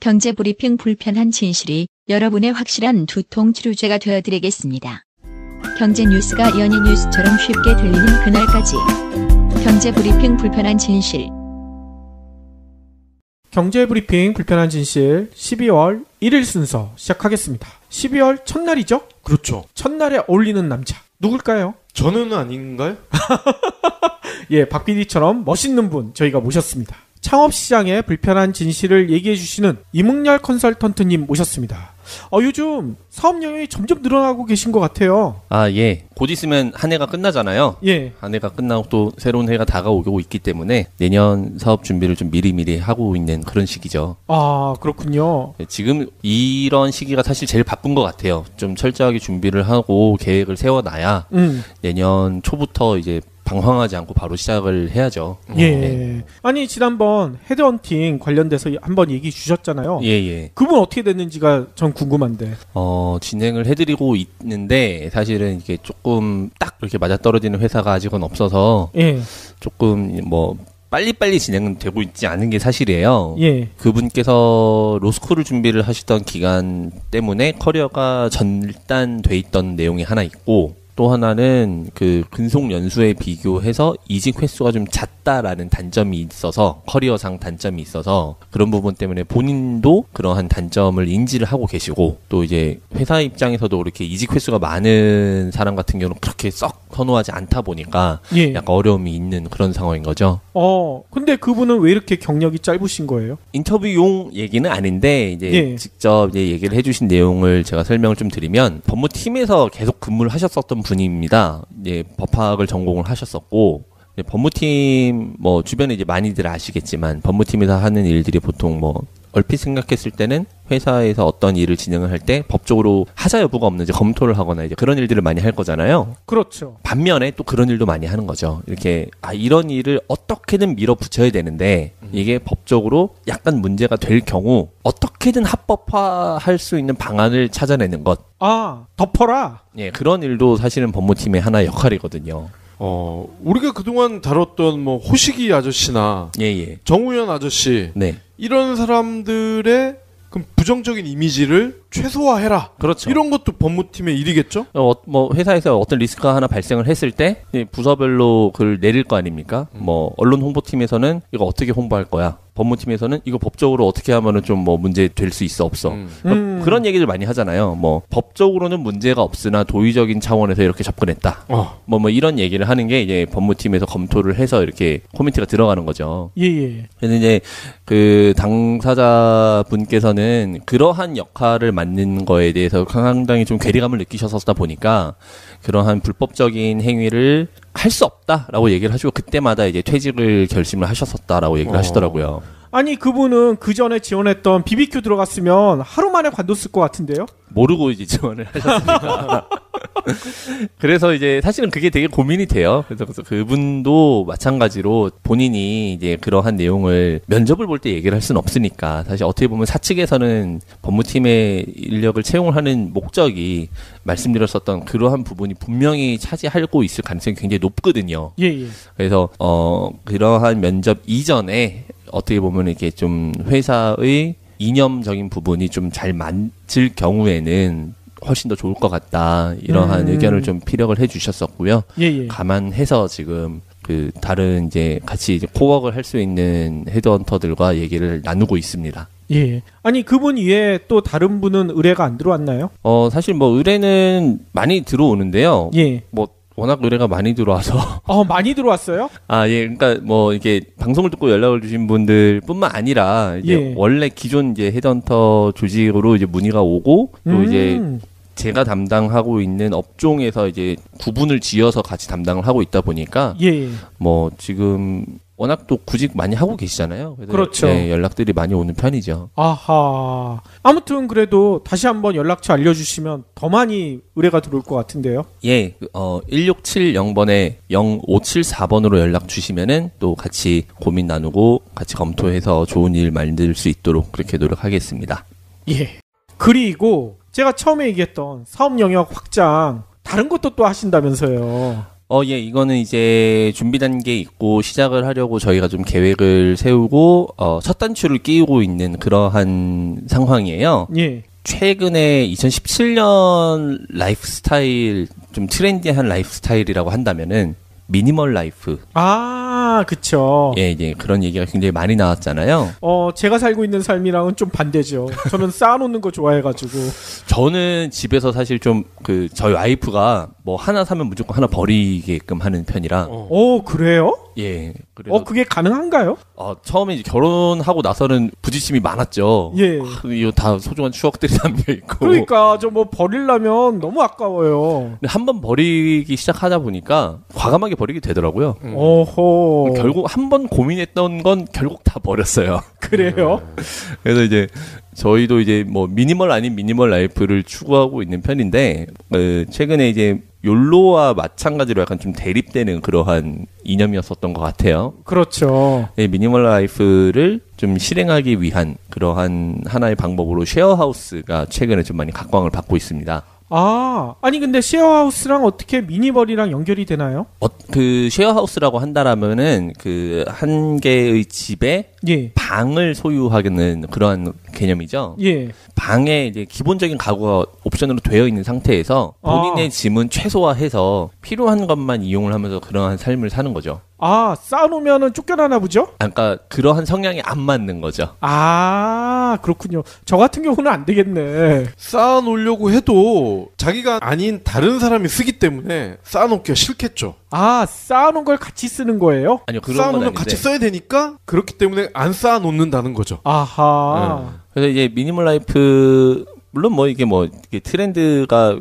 경제브리핑 불편한 진실이 여러분의 확실한 두통 치료제가 되어드리겠습니다. 경제 뉴스가 연예 뉴스처럼 쉽게 들리는 그날까지. 경제브리핑 불편한 진실. 경제브리핑 불편한 진실 12월 1일 순서 시작하겠습니다. 12월 첫날이죠? 그렇죠. 첫날에 어울리는 남자 누굴까요? 저는 아닌가요? 예, 박 PD처럼 멋있는 분 저희가 모셨습니다. 창업시장의 불편한 진실을 얘기해주시는 이문열 컨설턴트님 모셨습니다. 요즘 사업 영역이 점점 늘어나고 계신 것 같아요. 아, 예. 곧 있으면 한 해가 끝나잖아요. 예. 한 해가 끝나고 또 새로운 해가 다가오고 있기 때문에 내년 사업 준비를 좀 미리미리 하고 있는 그런 시기죠. 아, 그렇군요. 지금 이런 시기가 사실 제일 바쁜 것 같아요. 좀 철저하게 준비를 하고 계획을 세워놔야 내년 초부터 이제 방황하지 않고 바로 시작을 해야죠. 예. 네. 아니, 지난번 헤드헌팅 관련돼서 한번 얘기 주셨잖아요. 예, 예. 그분 어떻게 됐는지가 전 궁금한데. 진행을 해드리고 있는데 사실은 이게 조금 딱 이렇게 맞아떨어지는 회사가 아직은 없어서 예. 조금 뭐 빨리빨리 진행은 되고 있지 않은 게 사실이에요. 예. 그분께서 로스쿨을 준비를 하시던 기간 때문에 커리어가 전단돼 있던 내용이 하나 있고, 또 하나는 그 근속 연수에 비교해서 이직 횟수가 좀 잦다라는 단점이 있어서, 커리어상 단점이 있어서 그런 부분 때문에 본인도 그러한 단점을 인지를 하고 계시고, 또 이제 회사 입장에서도 그렇게 이직 횟수가 많은 사람 같은 경우는 그렇게 썩 선호하지 않다 보니까 예. 약간 어려움이 있는 그런 상황인 거죠. 근데 그분은 왜 이렇게 경력이 짧으신 거예요? 인터뷰용 얘기는 아닌데 이제 예. 직접 이제 얘기를 해주신 내용을 제가 설명을 좀 드리면, 법무팀에서 계속 근무를 하셨었던 분입니다. 이제 법학을 전공을 하셨었고, 법무팀 뭐 주변에 이제 많이들 아시겠지만 법무팀에서 하는 일들이 보통 뭐 얼핏 생각했을 때는 회사에서 어떤 일을 진행을 할 때 법적으로 하자 여부가 없는지 검토를 하거나 이제 그런 일들을 많이 할 거잖아요. 그렇죠. 반면에 또 그런 일도 많이 하는 거죠. 이렇게 이런 일을 어떻게든 밀어붙여야 되는데 이게 법적으로 약간 문제가 될 경우 어떻게든 합법화할 수 있는 방안을 찾아내는 것. 덮어라. 예, 그런 일도 사실은 법무팀의 하나의 역할이거든요. 우리가 그동안 다뤘던 뭐 호식이 아저씨나 예. 정우현 아저씨, 네. 이런 사람들의 그럼 부정적인 이미지를 최소화해라. 그렇죠. 이런 것도 법무팀의 일이겠죠? 뭐 회사에서 어떤 리스크가 하나 발생을 했을 때 부서별로 그걸 내릴 거 아닙니까? 뭐 언론 홍보팀에서는 이거 어떻게 홍보할 거야? 법무팀에서는 이거 법적으로 어떻게 하면은 좀 뭐 문제 될 수 있어 없어. 그런 얘기를 많이 하잖아요. 뭐 법적으로는 문제가 없으나 도의적인 차원에서 이렇게 접근했다. 뭐 이런 얘기를 하는 게 이제 법무팀에서 검토를 해서 이렇게 코멘트가 들어가는 거죠. 예. 그래서 이제 그 당사자 분께서는 그러한 역할을 맡는 거에 대해서 상당히 좀 괴리감을 느끼셨었다 보니까 그러한 불법적인 행위를 할 수 없다라고 얘기를 하시고, 그때마다 이제 퇴직을 결심을 하셨었다라고 얘기를 하시더라고요. 아니, 그분은 그 전에 지원했던 BBQ 들어갔으면 하루 만에 관뒀을 것 같은데요? 모르고 이제 지원을 하셨으니까. 그래서 이제 사실은 그게 되게 고민이 돼요. 그래서 그분도 마찬가지로 본인이 이제 그러한 내용을 면접을 볼 때 얘기를 할 수는 없으니까, 사실 어떻게 보면 사측에서는 법무팀의 인력을 채용을 하는 목적이 말씀드렸었던 그러한 부분이 분명히 차지하고 있을 가능성이 굉장히 높거든요. 예. 그래서 그러한 면접 이전에 어떻게 보면 이렇게 좀 회사의 이념적인 부분이 좀 잘 맞을 경우에는 훨씬 더 좋을 것 같다, 이러한 의견을 좀 피력을 해주셨었고요. 예. 감안해서 지금 그 다른 이제 같이 이제 코워크를 할 수 있는 헤드헌터들과 얘기를 나누고 있습니다. 예. 아니, 그분 외에 또 다른 분은 의뢰가 안 들어왔나요? 사실 뭐 의뢰는 많이 들어오는데요. 예. 뭐 워낙 의뢰가 많이 들어와서. 많이 들어왔어요? 예. 그러니까 뭐 이게 방송을 듣고 연락을 주신 분들뿐만 아니라 이제 원래 기존 이제 헤드헌터 조직으로 이제 문의가 오고, 또 이제 제가 담당하고 있는 업종에서 이제 구분을 지어서 같이 담당을 하고 있다 보니까, 예. 뭐 지금 워낙 또 구직 많이 하고 계시잖아요. 그래서 그렇죠. 네, 연락들이 많이 오는 편이죠. 아하. 아무튼 그래도 다시 한번 연락처 알려주시면 더 많이 의뢰가 들어올 것 같은데요. 예, 1670번에 0574번으로 연락 주시면은 또 같이 고민 나누고 같이 검토해서 좋은 일 만들 수 있도록 그렇게 노력하겠습니다. 예. 그리고 제가 처음에 얘기했던 사업 영역 확장, 다른 것도 또 하신다면서요. 예, 이거는 이제 준비 단계에 있고 시작을 하려고 저희가 좀 계획을 세우고 첫 단추를 끼우고 있는 그러한 상황이에요. 예. 최근에 2017년 라이프스타일, 좀 트렌디한 라이프스타일이라고 한다면은 미니멀 라이프. 아, 그쵸. 예, 이제 그런 얘기가 굉장히 많이 나왔잖아요. 제가 살고 있는 삶이랑은 좀 반대죠. 저는 쌓아놓는 거 좋아해가지고. 저는 집에서 사실 좀 저희 와이프가 뭐 하나 사면 무조건 하나 버리게끔 하는 편이라. 그래요? 예. 그래서 그게 가능한가요? 처음에 이제 결혼하고 나서는 부딪힘이 많았죠. 예. 이거 다 소중한 추억들이 담겨 있고. 그러니까 저 뭐 버리려면 너무 아까워요. 근데 한번 버리기 시작하다 보니까 과감하게 버리게 되더라고요. 오호. 결국 한 번 고민했던 건 결국 다 버렸어요. 그래요? 그래서 이제 저희도 이제 뭐 미니멀 아닌 미니멀 라이프를 추구하고 있는 편인데 최근에 이제 욜로와 마찬가지로 약간 좀 대립되는 그러한 이념이었었던 것 같아요. 그렇죠. 네, 미니멀 라이프를 좀 실행하기 위한 그러한 하나의 방법으로 쉐어하우스가 최근에 좀 많이 각광을 받고 있습니다. 아니 근데 쉐어하우스랑 어떻게 미니멀이랑 연결이 되나요? 그 쉐어하우스라고 한다라면은 그 한 개의 집에 예. 방을 소유하는 그러한 개념이죠. 예. 방에 이제 기본적인 가구가 옵션으로 되어 있는 상태에서 본인의 짐은 최소화해서 필요한 것만 이용을 하면서 그러한 삶을 사는 거죠. 쌓아놓으면은 쫓겨나나 보죠? 그러니까 그러한 성향이 안 맞는 거죠. 그렇군요. 저 같은 경우는 안 되겠네. 쌓아놓으려고 해도 자기가 아닌 다른 사람이 쓰기 때문에 쌓아놓기가 싫겠죠. 쌓아놓은 걸 같이 쓰는 거예요? 아니요, 그런 건 쌓아놓으면 아닌데. 같이 써야 되니까 그렇기 때문에 안 쌓아놓는다는 거죠. 아하. 그래서 이제 미니멀 라이프 물론 뭐 이게 트렌드가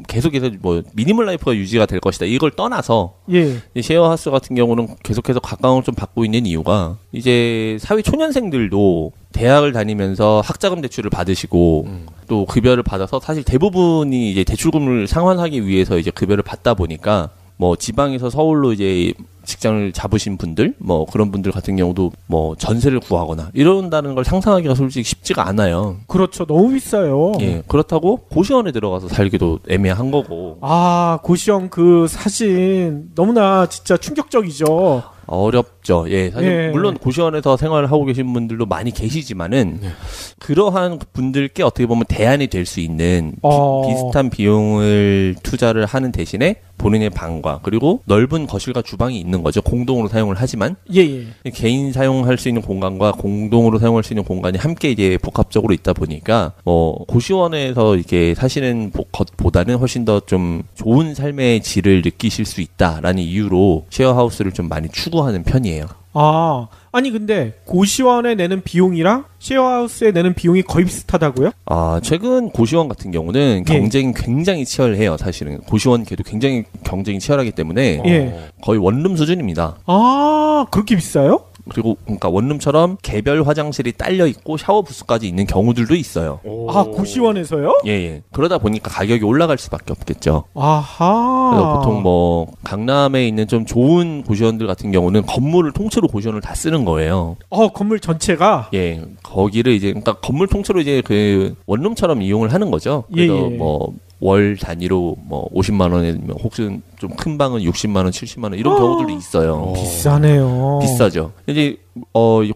계속해서 뭐 미니멀 라이프가 유지가 될 것이다 이걸 떠나서 예. 이 쉐어하우스 같은 경우는 계속해서 각광을 좀 받고 있는 이유가 이제 사회 초년생들도 대학을 다니면서 학자금 대출을 받으시고 또 급여를 받아서 사실 대부분이 이제 대출금을 상환하기 위해서 이제 급여를 받다 보니까 뭐 지방에서 서울로 이제 직장을 잡으신 분들 뭐 그런 분들 같은 경우도 뭐 전세를 구하거나 이런다는 걸 상상하기가 솔직히 쉽지가 않아요. 그렇죠. 너무 비싸요. 예, 그렇다고 고시원에 들어가서 살기도 애매한 거고. 고시원 그 사진 너무나 진짜 충격적이죠. 어렵죠. 예, 사실 예. 물론 고시원에서 생활을 하고 계신 분들도 많이 계시지만은 그러한 분들께 어떻게 보면 대안이 될 수 있는 비슷한 비용을 투자를 하는 대신에 본인의 방과 그리고 넓은 거실과 주방이 있는 거죠. 공동으로 사용을 하지만 예. 개인 사용할 수 있는 공간과 공동으로 사용할 수 있는 공간이 함께 이제 복합적으로 있다 보니까 뭐 고시원에서 이렇게 사시는 것보다는 훨씬 더 좀 좋은 삶의 질을 느끼실 수 있다라는 이유로 쉐어하우스를 좀 많이 추구하는 편이에요. 아니 근데 고시원에 내는 비용이랑 쉐어하우스에 내는 비용이 거의 비슷하다고요? 최근 고시원 같은 경우는 예. 경쟁이 굉장히 치열해요. 사실은 고시원계도 굉장히 경쟁이 치열하기 때문에 예. 거의 원룸 수준입니다. 그렇게 비싸요? 그리고 그러니까 원룸처럼 개별 화장실이 딸려 있고 샤워 부스까지 있는 경우들도 있어요. 고시원에서요? 예. 그러다 보니까 가격이 올라갈 수밖에 없겠죠. 아하. 그래서 보통 뭐 강남에 있는 좀 좋은 고시원들 같은 경우는 건물을 통째로 고시원을 다 쓰는 거예요. 건물 전체가? 예. 거기를 이제 그러니까 건물 통째로 이제 그 원룸처럼 이용을 하는 거죠. 그래서 예. 뭐 월 단위로 뭐 50만 원에 혹은 좀 큰 방은 60만 원, 70만 원 이런 경우들도 있어요. 비싸네요. 비싸죠. 이제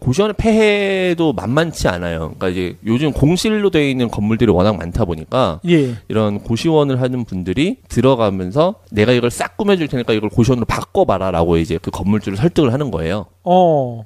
고시원의 폐해도 만만치 않아요. 그러니까 이제 요즘 공실로 되어 있는 건물들이 워낙 많다 보니까 예. 이런 고시원을 하는 분들이 들어가면서 내가 이걸 싹 꾸며줄 테니까 이걸 고시원으로 바꿔봐라라고 이제 그 건물주를 설득을 하는 거예요.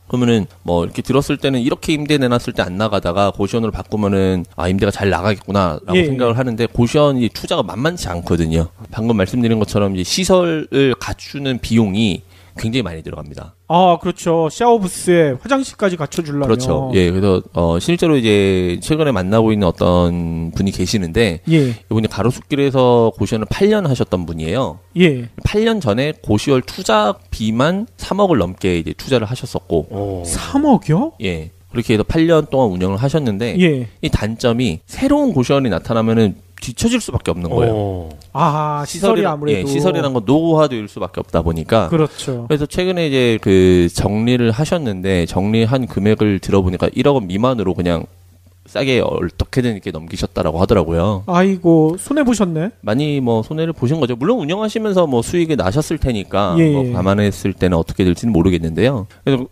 그러면은 뭐 이렇게 들었을 때는 이렇게 임대 내놨을 때 안 나가다가 고시원으로 바꾸면은 임대가 잘 나가겠구나라고 예. 생각을 하는데 고시원이 투자가 만만치 않거든요. 방금 말씀드린 것처럼 이제 시설을 갖추는 비용이 굉장히 많이 들어갑니다. 그렇죠. 샤워부스에 화장실까지 갖춰주려면. 그렇죠. 예, 그래서 실제로 이제 최근에 만나고 있는 어떤 분이 계시는데 예. 이분이 가로수길에서 고시원을 8년 하셨던 분이에요. 예. 8년 전에 고시원 투자비만 3억을 넘게 이제 투자를 하셨었고 3억이요? 예. 그렇게 해서 8년 동안 운영을 하셨는데 예. 이 단점이 새로운 고시원이 나타나면은 뒤처질 수밖에 없는 거예요. 시설이 아무래도. 시설이란 건 노후화될 수밖에 없다 보니까. 그렇죠. 그래서 최근에 이제 그 정리를 하셨는데 정리한 금액을 들어보니까 1억 원 미만으로 그냥 싸게 어떻게든 이렇게 넘기셨다라고 하더라고요. 아이고 손해 보셨네. 많이 뭐 손해를 보신 거죠. 물론 운영하시면서 뭐 수익이 나셨을 테니까 예, 뭐 예. 감안했을 때는 어떻게 될지는 모르겠는데요.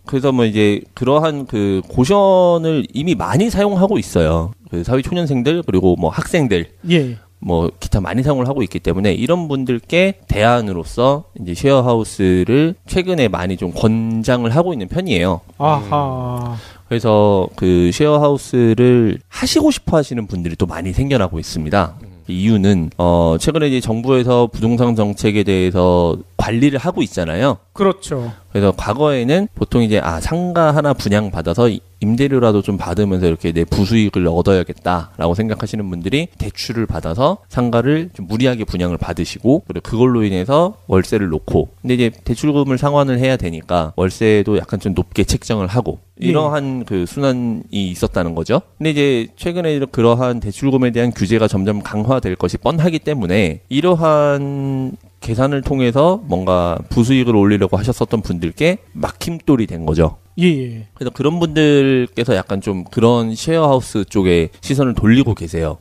그래서 뭐 이제 그러한 그 고션을 이미 많이 사용하고 있어요. 그 사회 초년생들 그리고 뭐 학생들 예. 뭐 기타 많이 사용을 하고 있기 때문에 이런 분들께 대안으로서 이제 쉐어하우스를 최근에 많이 좀 권장을 하고 있는 편이에요. 아하. 그래서 그 쉐어하우스를 하시고 싶어 하시는 분들이 또 많이 생겨나고 있습니다. 이유는 최근에 이제 정부에서 부동산 정책에 대해서 관리를 하고 있잖아요. 그렇죠. 그래서 과거에는 보통 이제 상가 하나 분양받아서 임대료라도 좀 받으면서 이렇게 내 부수익을 얻어야겠다라고 생각하시는 분들이 대출을 받아서 상가를 좀 무리하게 분양을 받으시고 그리고 그걸로 인해서 월세를 놓고 근데 이제 대출금을 상환을 해야 되니까 월세도 약간 좀 높게 책정을 하고 이러한 그 순환이 있었다는 거죠. 근데 이제 최근에 그러한 대출금에 대한 규제가 점점 강화될 것이 뻔하기 때문에 이러한 계산을 통해서 뭔가 부수익을 올리려고 하셨었던 분들께 막힘돌이 된 거죠. 예. 그래서 그런 분들께서 약간 좀 그런 쉐어하우스 쪽에 시선을 돌리고 계세요.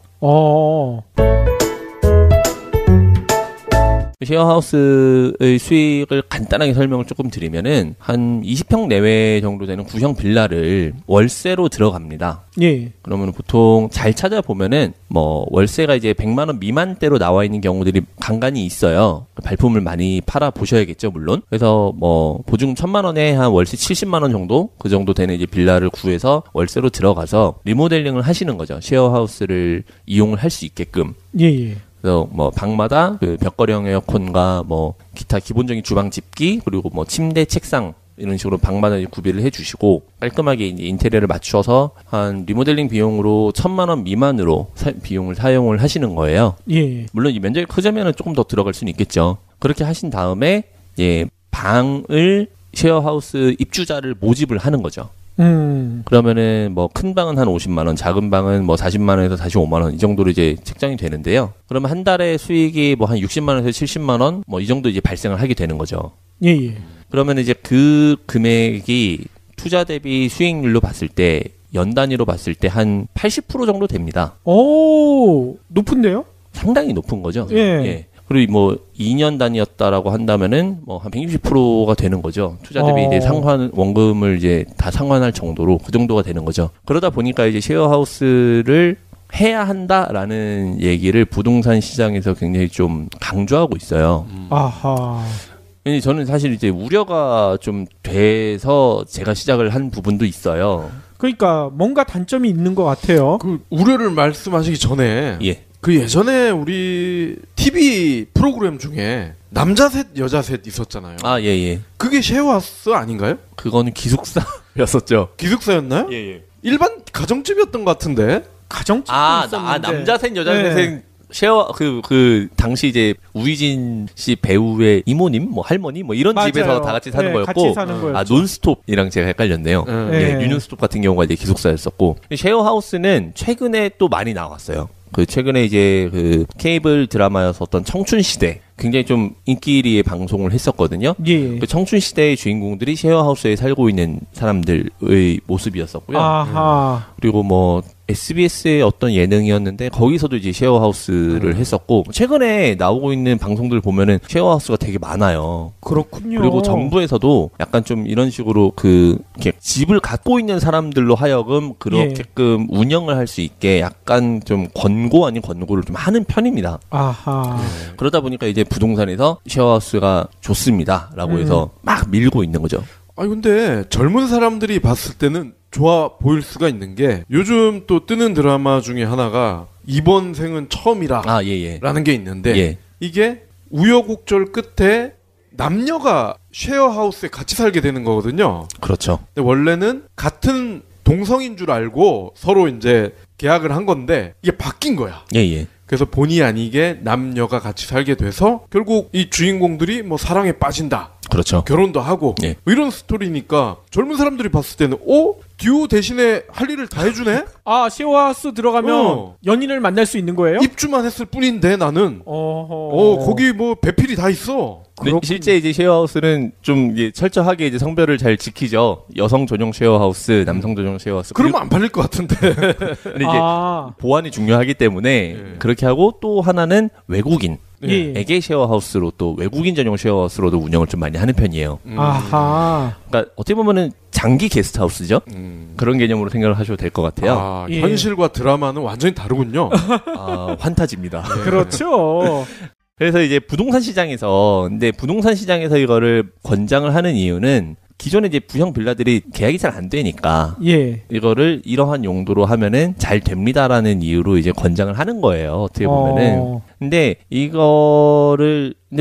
쉐어하우스의 수익을 간단하게 설명을 조금 드리면은 한 20평 내외 정도 되는 구형 빌라를 월세로 들어갑니다. 예. 그러면 보통 잘 찾아보면은 뭐 월세가 이제 100만 원 미만대로 나와 있는 경우들이 간간히 있어요. 발품을 많이 팔아 보셔야겠죠, 물론. 그래서 뭐 보증 1,000만 원에 한 월세 70만 원 정도 그 정도 되는 이제 빌라를 구해서 월세로 들어가서 리모델링을 하시는 거죠. 쉐어하우스를 이용을 할 수 있게끔. 예. 그래서 뭐 방마다 그 벽걸이형 에어컨과 뭐 기타 기본적인 주방 집기 그리고 뭐 침대, 책상 이런 식으로 방마다 구비를 해주시고 깔끔하게 이제 인테리어를 맞춰서 한 리모델링 비용으로 1,000만 원 미만으로 비용을 사용을 하시는 거예요. 예. 물론 이 면적이 크자면은 조금 더 들어갈 수는 있겠죠. 그렇게 하신 다음에 이제 방을 쉐어하우스 입주자를 모집을 하는 거죠. 그러면은 뭐 큰 방은 한 50만 원, 작은 방은 뭐 40만 원에서 45만 원 이 정도로 이제 책정이 되는데요. 그러면 한 달에 수익이 뭐 한 60만 원에서 70만 원 뭐 이 정도 이제 발생을 하게 되는 거죠. 예. 그러면 이제 그 금액이 투자 대비 수익률로 봤을 때 연 단위로 봤을 때 한 80% 정도 됩니다. 오, 높은데요? 상당히 높은 거죠. 예. 그리고 뭐 2년 단위였다라고 한다면은 뭐 한 160%가 되는 거죠. 투자 대비 이제 상환 원금을 이제 다 상환할 정도로 그 정도가 되는 거죠. 그러다 보니까 이제 쉐어하우스를 해야 한다라는 얘기를 부동산 시장에서 굉장히 좀 강조하고 있어요. 아하. 저는 사실 이제 우려가 좀 돼서 제가 시작을 한 부분도 있어요. 그러니까 뭔가 단점이 있는 것 같아요. 그 우려를 말씀하시기 전에 예. 그 예전에 우리 TV 프로그램 중에 남자 셋 여자 셋 있었잖아요. 예. 그게 쉐어하우스 아닌가요? 그거는 기숙사였었죠. 기숙사였나요? 예. 일반 가정집이었던 것 같은데. 가정집도 있었는데. 남자 셋 여자 네. 셋은 쉐어 그 당시 이제 우희진 씨 배우의 이모님 뭐 할머니 뭐 이런 맞아요. 집에서 다 같이 사는 네, 거였고 같이 사는 거였죠. 논스톱이랑 제가 헷갈렸네요. 네. 유년스톱 같은 경우가 이제 기숙사였었고 쉐어하우스는 최근에 또 많이 나왔어요. 그 최근에 이제 그 케이블 드라마였었던 청춘시대 굉장히 좀 인기리에 방송을 했었거든요. 예. 그 청춘시대의 주인공들이 쉐어하우스에 살고 있는 사람들의 모습이었었고요. 아하. 그리고 뭐 SBS의 어떤 예능이었는데 거기서도 이제 쉐어하우스를 했었고 최근에 나오고 있는 방송들 보면은 쉐어하우스가 되게 많아요. 그렇군요. 그리고 정부에서도 약간 좀 이런 식으로 그 이렇게 집을 갖고 있는 사람들로 하여금 그렇게끔 운영을 할 수 있게 약간 좀 권고 아닌 권고를 좀 하는 편입니다. 아하. 그러다 보니까 이제 부동산에서 쉐어하우스가 좋습니다라고 해서 막 밀고 있는 거죠. 아니 근데 젊은 사람들이 봤을 때는 좋아 보일 수가 있는 게 요즘 또 뜨는 드라마 중에 하나가 이번 생은 처음이라 라는 게 있는데 이게 우여곡절 끝에 남녀가 쉐어하우스에 같이 살게 되는 거거든요. 그렇죠. 근데 원래는 같은 동성인 줄 알고 서로 이제 계약을 한 건데 이게 바뀐 거야. 그래서 본의 아니게 남녀가 같이 살게 돼서 결국 이 주인공들이 뭐 사랑에 빠진다. 그렇죠. 결혼도 하고 뭐 이런 스토리니까 젊은 사람들이 봤을 때는 듀오 대신에 할 일을 다 해주네? 아, 쉐어하우스 들어가면 연인을 만날 수 있는 거예요? 입주만 했을 뿐인데 나는. 거기 뭐 배필이 다 있어. 실제 이제 쉐어하우스는 좀 이제 철저하게 이제 성별을 잘 지키죠. 여성 전용 쉐어하우스, 남성 전용 쉐어하우스. 그러면 안 팔릴 것 같은데. 근데 이제 보안이 중요하기 때문에 그렇게 하고 또 하나는 외국인에게 쉐어하우스로 또 외국인 전용 쉐어하우스로도 운영을 좀 많이 하는 편이에요. 아하. 그러니까 어떻게 보면은 장기 게스트하우스죠. 그런 개념으로 생각을 하셔도 될 것 같아요. 현실과 드라마는 완전히 다르군요. 환타지입니다. 그렇죠. 그래서 이제 부동산 시장에서 이거를 권장을 하는 이유는 기존에 이제 부형 빌라들이 계약이 잘 안 되니까 이거를 이러한 용도로 하면은 잘 됩니다라는 이유로 이제 권장을 하는 거예요. 어떻게 보면은. 근데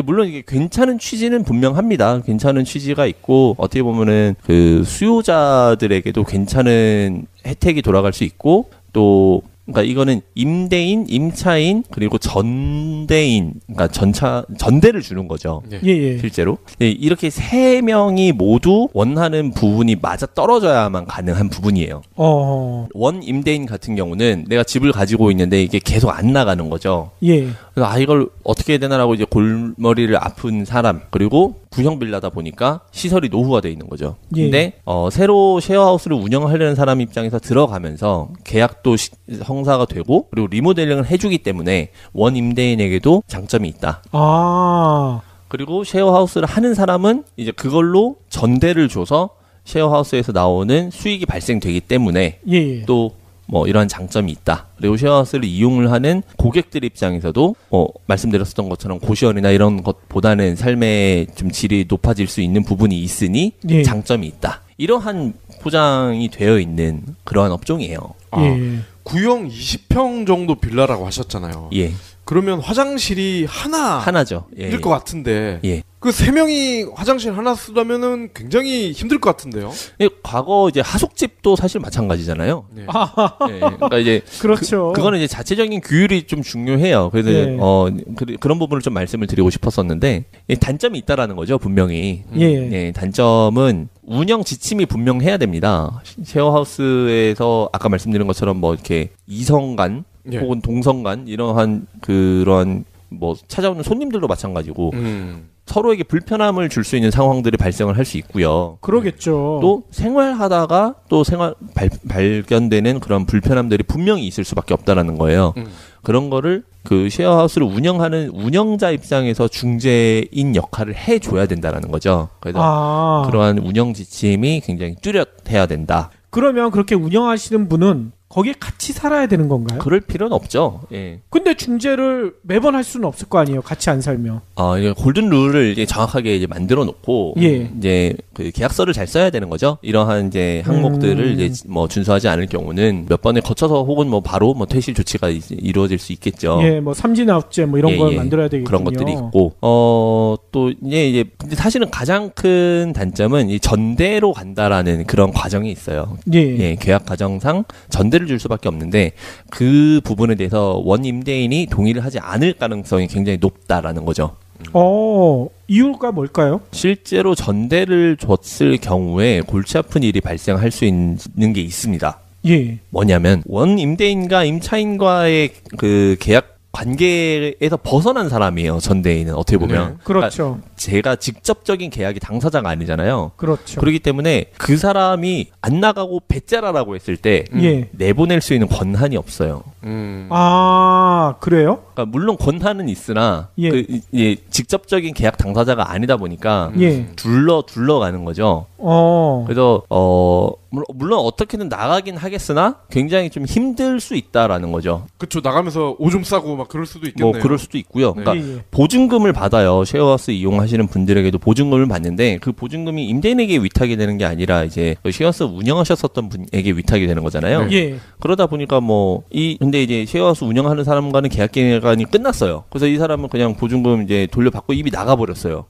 물론 이게 괜찮은 취지는 분명합니다. 괜찮은 취지가 있고 어떻게 보면은 그 수요자들에게도 괜찮은 혜택이 돌아갈 수 있고 또 그러니까 이거는 임대인, 임차인, 그리고 전대인, 그러니까 전대를 주는 거죠. 실제로. 이렇게 세 명이 모두 원하는 부분이 맞아 떨어져야만 가능한 부분이에요. 원 임대인 같은 경우는 내가 집을 가지고 있는데 이게 계속 안 나가는 거죠. 그래서 이걸 어떻게 해야 되나라고 이제 골머리를 아픈 사람, 그리고 구형 빌라다 보니까 시설이 노후화되어 있는 거죠. 근데 새로 쉐어하우스를 운영하려는 사람 입장에서 들어가면서 계약도 성사가 되고 그리고 리모델링을 해주기 때문에 원 임대인에게도 장점이 있다. 그리고 쉐어하우스를 하는 사람은 이제 그걸로 전대를 줘서 쉐어하우스에서 나오는 수익이 발생되기 때문에 또 뭐 이러한 장점이 있다. 그리고 쉐어하우스를 이용을 하는 고객들 입장에서도 말씀드렸었던 것처럼 고시원이나 이런 것보다는 삶의 좀 질이 높아질 수 있는 부분이 있으니 장점이 있다. 이러한 포장이 되어 있는 그러한 업종이에요. 구형 20평 정도 빌라라고 하셨잖아요. 그러면 화장실이 하나죠. 일 것 같은데 그 세 명이 화장실 하나 쓰다면은 굉장히 힘들 것 같은데요. 과거 이제 하숙집도 사실 마찬가지잖아요. 그러니까 이제 그렇죠. 그거는 이제 자체적인 규율이 좀 중요해요. 그래서 그런 부분을 좀 말씀을 드리고 싶었었는데 단점이 있다라는 거죠, 분명히. 단점은 운영 지침이 분명해야 됩니다. 쉐어하우스에서 아까 말씀드린 것처럼 뭐 이렇게 이성 간 혹은 동성 간 이러한 그런 뭐 찾아오는 손님들도 마찬가지고 서로에게 불편함을 줄 수 있는 상황들이 발생을 할 수 있고요. 그러겠죠. 또 생활하다가 또 발견되는 그런 불편함들이 분명히 있을 수밖에 없다라는 거예요. 그런 거를 그 쉐어하우스를 운영하는 운영자 입장에서 중재인 역할을 해줘야 된다라는 거죠. 그래서 그러한 운영 지침이 굉장히 뚜렷해야 된다. 그러면 그렇게 운영하시는 분은 거기에 같이 살아야 되는 건가요? 그럴 필요는 없죠. 근데 중재를 매번 할 수는 없을 거 아니에요. 같이 안 살면. 이제 골든 룰을 이제 정확하게 이제 만들어 놓고 이제 그 계약서를 잘 써야 되는 거죠. 이러한 이제 항목들을 이제 뭐 준수하지 않을 경우는 몇 번에 거쳐서 혹은 뭐 바로 뭐 퇴실 조치가 이루어질 수 있겠죠. 뭐 삼진아웃제 뭐 이런 걸 만들어야 되겠군요. 그런 것들이 있고 또 이제 근데 사실은 가장 큰 단점은 이 전대로 간다라는 그런 과정이 있어요. 계약 과정상 전대를 줄 수밖에 없는데 그 부분에 대해서 원 임대인이 동의를 하지 않을 가능성이 굉장히 높다라는 거죠. 이유가 뭘까요? 실제로 전대를 줬을 경우에 골치 아픈 일이 발생할 수 있는 게 있습니다. 뭐냐면 원 임대인과 임차인과의 그 계약 관계에서 벗어난 사람이에요. 전대인은 어떻게 보면. 그렇죠. 그러니까 제가 직접적인 계약이 당사자가 아니잖아요. 그렇죠. 그렇기 때문에 그 사람이 안 나가고 배째라라고 했을 때 내보낼 수 있는 권한이 없어요. 그래요? 그러니까 물론 권한은 있으나 직접적인 계약 당사자가 아니다 보니까 둘러가는 거죠. 그래서 물론 어떻게든 나가긴 하겠으나 굉장히 좀 힘들 수 있다라는 거죠. 그렇죠. 나가면서 오줌 싸고 막 그럴 수도 있겠네요. 뭐 그럴 수도 있고요. 그러니까 보증금을 받아요. 쉐어하우스 이용하시는 분들에게도 보증금을 받는데 그 보증금이 임대인에게 위탁이 되는 게 아니라 이제 쉐어하우스 운영하셨었던 분에게 위탁이 되는 거잖아요. 그러다 보니까 근데 이제 쉐어하우스 운영하는 사람과는 계약 기간이 끝났어요. 그래서 이 사람은 그냥 보증금 이제 돌려받고 이미 나가버렸어요.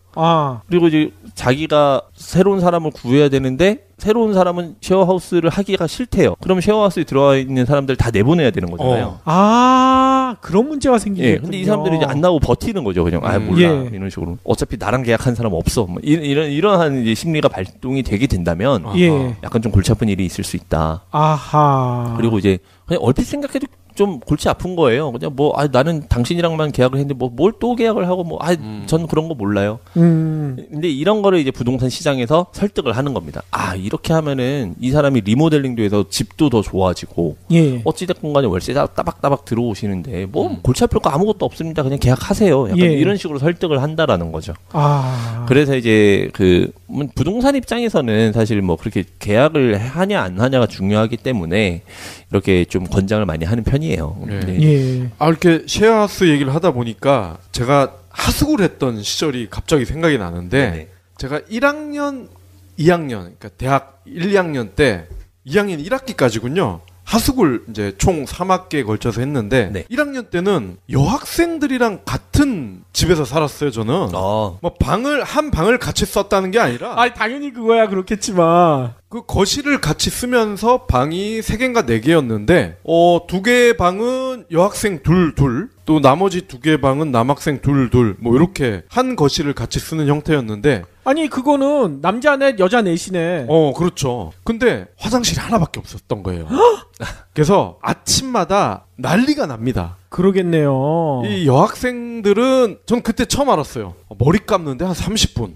그리고 이제 자기가 새로운 사람을 구해야 되는데 새로운 사람은 쉐어하우스를 하기가 싫대요. 그럼 쉐어하우스에 들어와 있는 사람들 다 내보내야 되는 거잖아요. 그런 문제가 생기겠군요. 예, 근데 이 사람들이 이제 안 나오고 버티는 거죠. 그냥 몰라 이런 식으로. 어차피 나랑 계약한 사람 없어. 뭐 이러한 이제 심리가 발동이 되게 된다면 약간 좀 골치 아픈 일이 있을 수 있다. 아하. 그리고 이제 그냥 얼핏 생각해도 좀 골치 아픈 거예요. 그냥 나는 당신이랑만 계약을 했는데 뭘 또 계약을 하고 전 그런 거 몰라요. 근데 이런 거를 이제 부동산 시장에서 설득을 하는 겁니다. 이렇게 하면은 이 사람이 리모델링도 해서 집도 더 좋아지고 어찌됐건 간에 월세 따박따박 들어오시는데 골치 아플 거 아무것도 없습니다. 그냥 계약하세요. 약간 이런 식으로 설득을 한다라는 거죠. 그래서 이제 부동산 입장에서는 사실 그렇게 계약을 하냐 안 하냐가 중요하기 때문에 이렇게 좀 권장을 많이 하는 편이에요. 이렇게 쉐어하우스 얘기를 하다 보니까 제가 하숙을 했던 시절이 갑자기 생각이 나는데 제가 1학년, 2학년, 그러니까 대학 1, 2학년 때 2학년 1학기까지군요. 하숙을 이제 총 3학기에 걸쳐서 했는데 1학년 때는 여학생들이랑 같은 집에서 살았어요. 저는 한 방을 같이 썼다는 게 아니라 당연히 그거야 그렇겠지만 그 거실을 같이 쓰면서 방이 3개인가 4개였는데 2개의 방은 여학생 둘 또 나머지 2개의 방은 남학생 둘 이렇게 한 거실을 같이 쓰는 형태였는데 그거는 남자 넷 여자 넷이네. 그렇죠. 근데 화장실이 하나밖에 없었던 거예요. 그래서 아침마다 난리가 납니다. 그러겠네요. 이 여학생들은 전 그때 처음 알았어요. 머리 감는데 한 30분.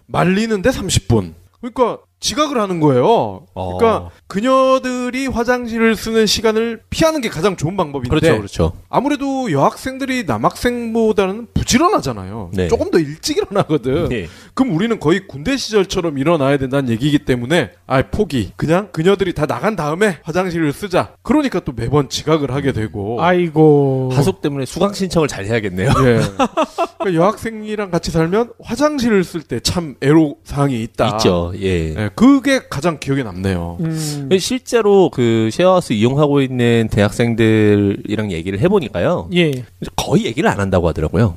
말리는데 30분. 그러니까 지각을 하는 거예요. 그러니까 그녀들이 화장실을 쓰는 시간을 피하는 게 가장 좋은 방법인데 그렇죠. 아무래도 여학생들이 남학생보다는 부지런하잖아요. 조금 더 일찍 일어나거든. 그럼 우리는 거의 군대 시절처럼 일어나야 된다는 얘기이기 때문에 포기. 그냥 그녀들이 다 나간 다음에 화장실을 쓰자. 그러니까 또 매번 지각을 하게 되고. 아이고. 하숙 때문에 수강 신청을 잘 해야겠네요. 그러니까 여학생이랑 같이 살면 화장실을 쓸 때 참 애로사항이 있다. 있죠. 그게 가장 기억에 남네요. 실제로 그 쉐어하우스 이용하고 있는 대학생들이랑 얘기를 해보니까요. 거의 얘기를 안 한다고 하더라고요.